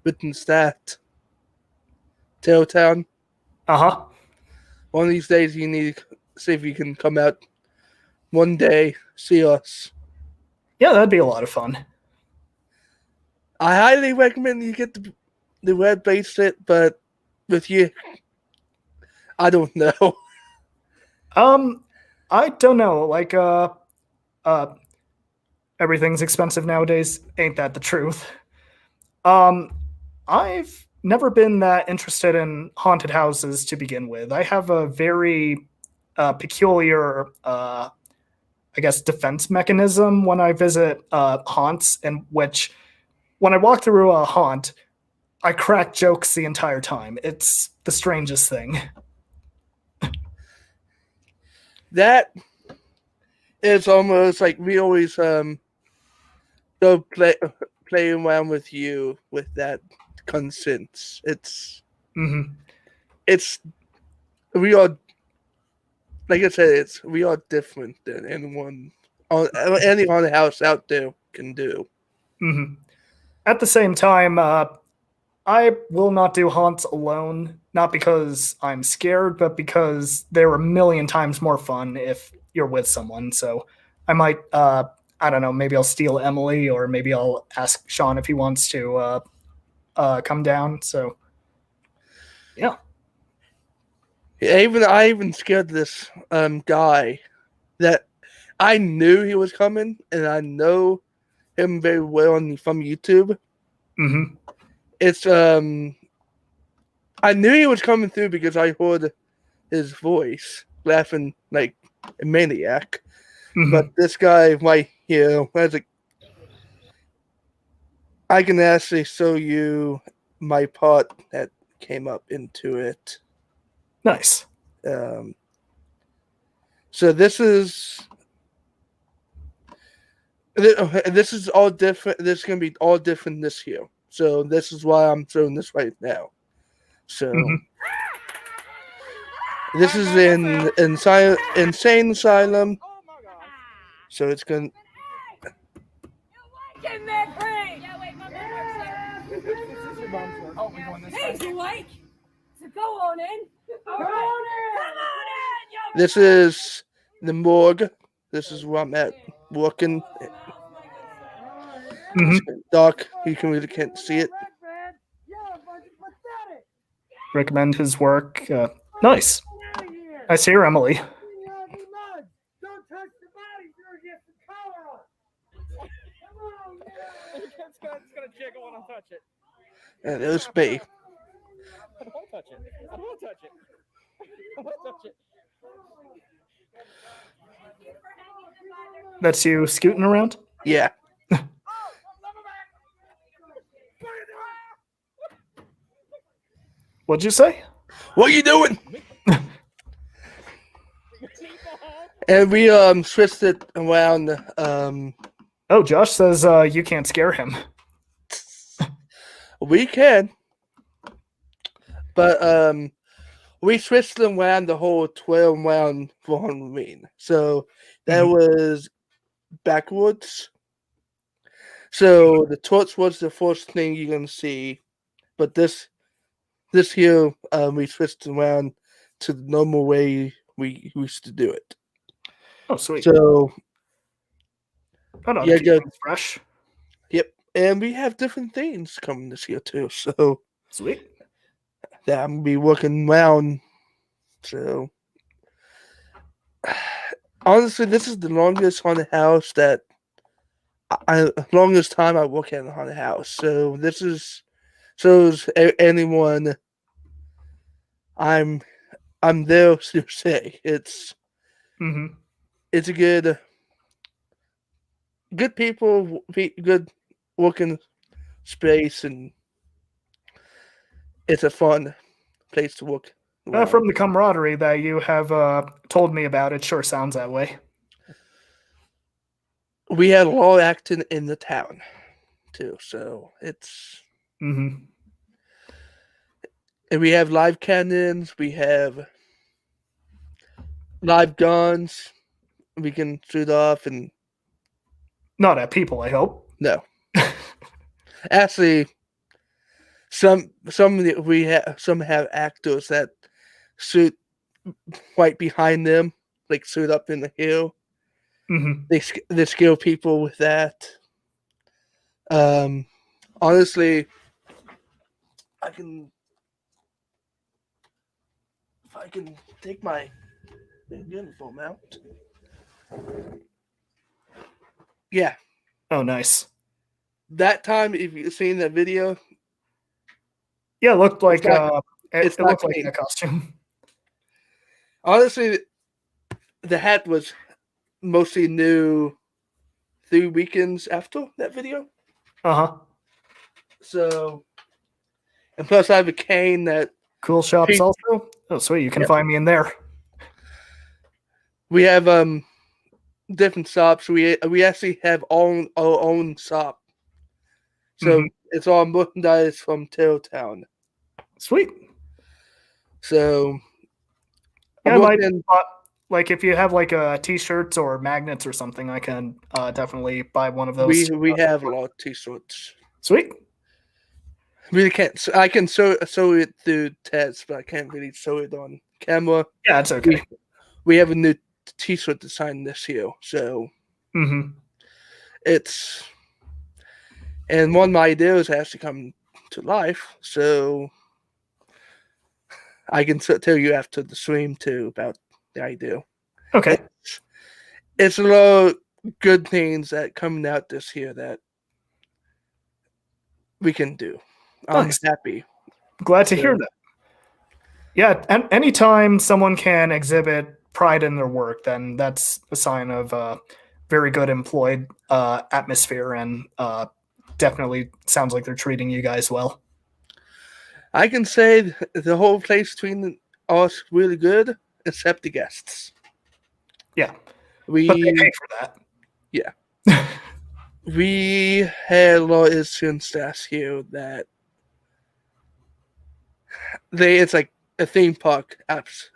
witness that. Tailtown. Uh-huh. One of these days you need to see if you can come out one day, see us. Yeah, that'd be a lot of fun. I highly recommend you get the red bracelet, but with you, I don't know. I don't know. Like, everything's expensive nowadays. Ain't that the truth? I've never been that interested in haunted houses to begin with. I have a very peculiar, I guess, defense mechanism when I visit haunts, in which when I walk through a haunt, I crack jokes the entire time. It's the strangest thing. That is almost like we always go play around with you with that consent. Mm-hmm. It's we are, like I said, we are different than anyone on any haunted house out there can do. Mm-hmm. At the same time, I will not do haunts alone, not because I'm scared, but because they're a million times more fun if you're with someone. So I might, I don't know, maybe I'll steal Emily, or maybe I'll ask Sean if he wants to come down. So, yeah. I even scared this guy that I knew he was coming, and I know him very well from YouTube. Mm-hmm. It's I knew he was coming through because I heard his voice laughing like a maniac. Mm-hmm. But this guy right here, I can actually show you my part that came up into it. Nice. So this is all different. This is gonna be all different this year. So this is why I'm showing this right now. So this is in insane asylum. So it's gonna. Get that free! Yeah, wait, my Hey, you like? So go on in. Come on in! This is the morgue. This is where I'm at working. Mm-hmm. It's dark. You really can't see it. Recommend his work. Nice. Nice here, Emily. Don't touch the bodies or get the color on. Come on, man. It's gonna jiggle when I touch it. And there's me. I don't touch it. I don't touch it. I won't touch it. That's you scooting around? Yeah. What'd you say? What are you doing? And we switched it around. Oh, Josh says you can't scare him. We can, but we switched them around the whole 12 round for Halloween. So that was backwards. So the torch was the first thing you're gonna see, but this here we switched around to the normal way we used to do it. Oh, sweet. So yeah, good. Fresh. Yep, and we have different things coming this year too. So sweet. that I'm gonna be working around. So honestly, this is the longest haunted house that longest time I work at a haunted house. So this is anyone I'm there to say Mm-hmm. it's a good people, good working space, and it's a fun place to work. From the camaraderie that you have told me about, it sure sounds that way. We had a lot of acting in the town too, so it's Mm-hmm. and we have live cannons, we have live guns, we can shoot off and Not at people, I hope. no. Actually, some have actors that shoot right behind them, like shoot up in the hill. Mm-hmm. They scare people with that. Honestly, if I can take my uniform out. Yeah, Oh, nice. that time, if you've seen that video, Yeah, it looked like it's it not looked like clean. a costume. Honestly, the hat was mostly new 3 weekends after that video. Uh-huh. So, and plus I have a cane that Cool shops Pe- also. Oh, sweet. You can Yep. find me in there. we have different shops. We actually have our own shop. So Mhm. it's all merchandise from Tailtown. Sweet. So Yeah, I'm I might, working. like if you have like t-shirts or magnets or something, I can definitely buy one of those. We have a lot of t-shirts. Sweet. Really can't. I can show it through tests, but I can't really show it on camera. Yeah, it's okay. We have a new t-shirt design this year, so Mm-hmm. it's and one of my ideas has to come to life. So I can tell you after the stream too about the idea. Okay. It's a lot of good things that coming out this year that we can do. I'm Nice. happy. Glad to hear that. Yeah, and anytime someone can exhibit pride in their work, then that's a sign of very good employed atmosphere, and definitely sounds like they're treating you guys well. I can say the whole place between us really good, except the guests. Yeah, but they pay for that. Yeah. We had a lot of incidents last year that it's like a theme park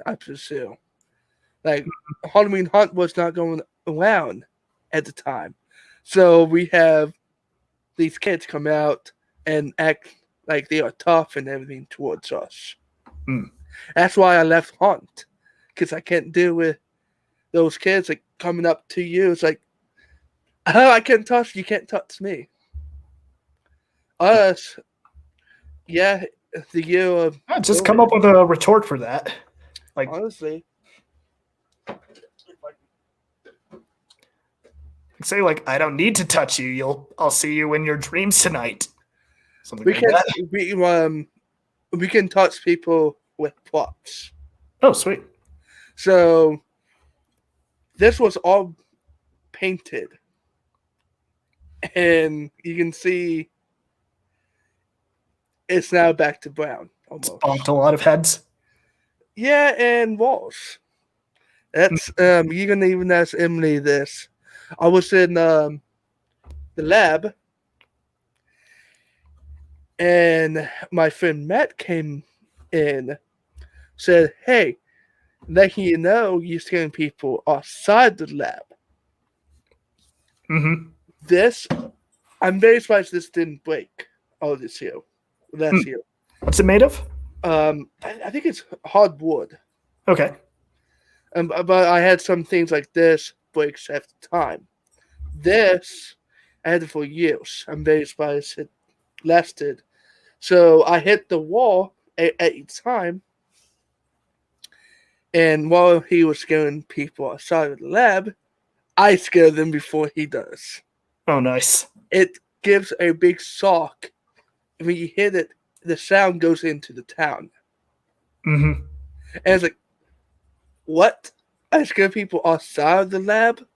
episode. Like Halloween Hunt was not going around at the time. So we have these kids come out and act like they are tough and everything towards us. Mm. That's why I left Hunt. Because I can't deal with those kids like coming up to you. It's like, oh, I can't touch you, can't touch me. Us, yeah, the year of Just come up with a retort for that. Like, honestly. say like, I don't need to touch you. I'll see you in your dreams tonight. Something We like can that. we can touch people with props. Oh, sweet. So this was all painted, and you can see it's now back to brown almost. Bonked a lot of heads. Yeah, and walls. That's you can even ask Emily this. I was in the lab, and my friend Matt came in, said, "Hey, letting you know you're scaring people outside the lab." Mm-hmm. This, I'm very surprised this didn't break all this year, last year. What's it made of? I think it's hardwood. Okay. But I had some things like this breaks at the time. This, I had it for years. I'm very surprised it lasted. So I hit the wall at each time. And while he was scaring people outside of the lab, I scare them before he does. Oh, nice. It gives a big shock. When you hit it, the sound goes into the town. Mm-hmm. And it's like, what? I scare people outside of the lab?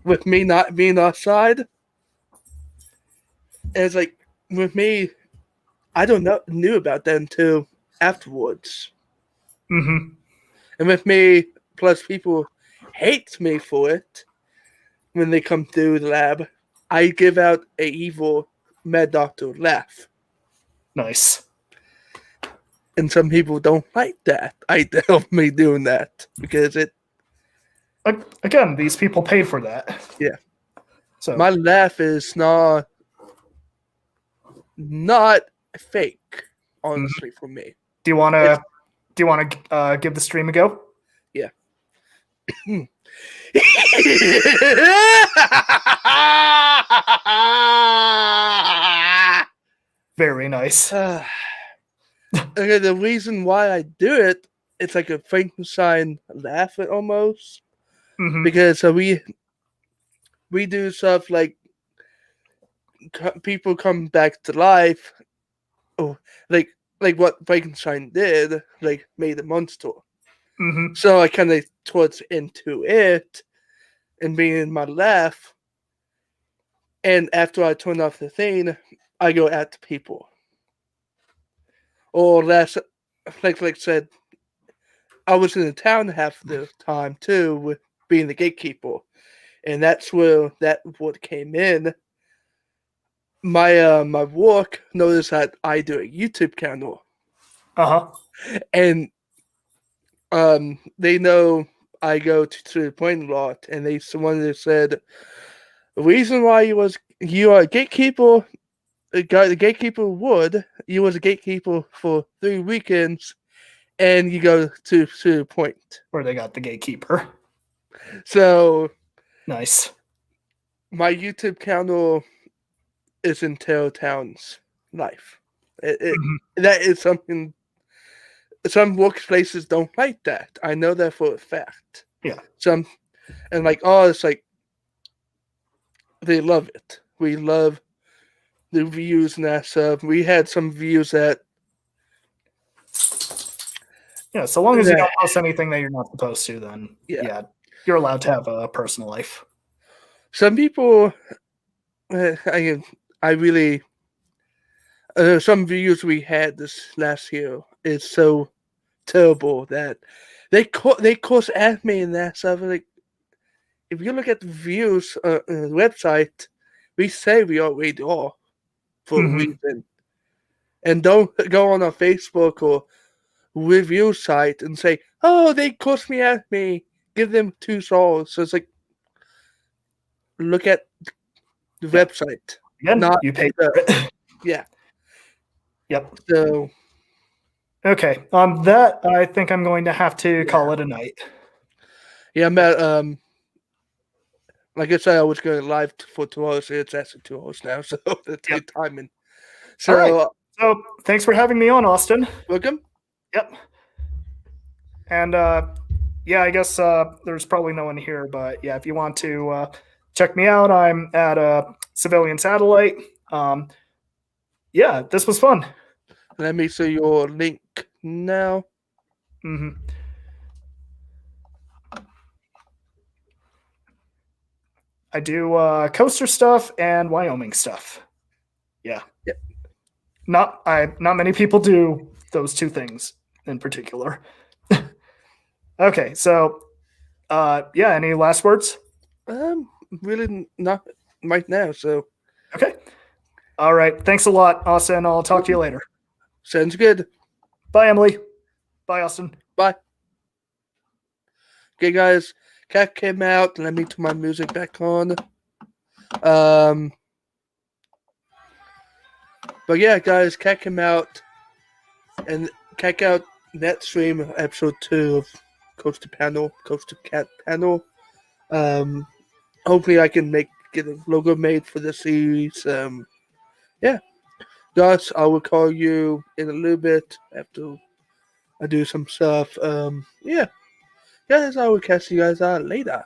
With me not being outside? And it's like, with me, I don't know knew about that until afterwards. Mm-hmm. And with me, plus people hate me for it when they come through the lab, I give out a evil mad doctor laugh. Nice. And some people don't like that. I help me doing that because it. Again, these people paid for that. Yeah. So My laugh is not fake, honestly, for me. do you want to give the stream a go? Yeah. Very nice. Okay, the reason why I do it, it's like a Frankenstein laugh almost. Mm-hmm. Because we do stuff like people come back to life. Oh, like what Frankenstein did, like made a monster. Mm-hmm. So I kind of towards into it and being in my laugh. And after I turn off the thing, I go at people. Or last, like I said, I was in the town half the time too, with being the gatekeeper, and that's where that word came in. My my work noticed that I do a YouTube channel, Uh-huh. and they know I go to the point a lot, and someone that said the reason why you are a gatekeeper. The gatekeeper would. You was a gatekeeper for 3 weekends, and you go to the point. Where they got the gatekeeper. So Nice. my YouTube channel is in Town's life. That is something. Some workplaces don't like that. I know that for a fact. Yeah. And like, oh, it's like they love it. We love the views and that stuff. We had some views that. Yeah, so long as you don't post anything that you're not supposed to, then yeah, you're allowed to have a personal life. Some people, I really, some views we had this last year is so terrible that they course at me and that stuff. Like, if you look at the views on the website, we say we already are for a reason, and don't go on our Facebook or review site and say, "Oh, they cursed me at me." Give them 2 stars. So it's like, look at the website. Again, Not you pay for it. Yeah. Yep. So okay. On that, I think I'm going to have to call it a night. yeah, I'm at like I said, I was going live for 2 hours. It's actually 2 hours now, so that's good timing. So, All right. So thanks for having me on, Austin. welcome. Yep. And yeah, I guess there's probably no one here, but yeah, if you want to check me out, I'm at a civilian satellite. Yeah, this was fun. Let me see your link now. Mm-hmm. I do coaster stuff and Wyoming stuff. Yeah. Yep. Not many people do those 2 things in particular. Okay, so yeah, any last words? Really not right now. So Okay. All right. Thanks a lot, Austin. I'll talk to you later. sounds good. Bye, Emily. Bye, Austin. Bye. Okay, guys. Cat came out. Let me turn my music back on. But yeah, guys, Cat came out, and check out that stream episode 2 of Coach to Cat panel. Hopefully, I can get a logo made for the series. Yeah. Guys, I will call you in a little bit after I do some stuff. Yeah. Guys, I will catch you guys later.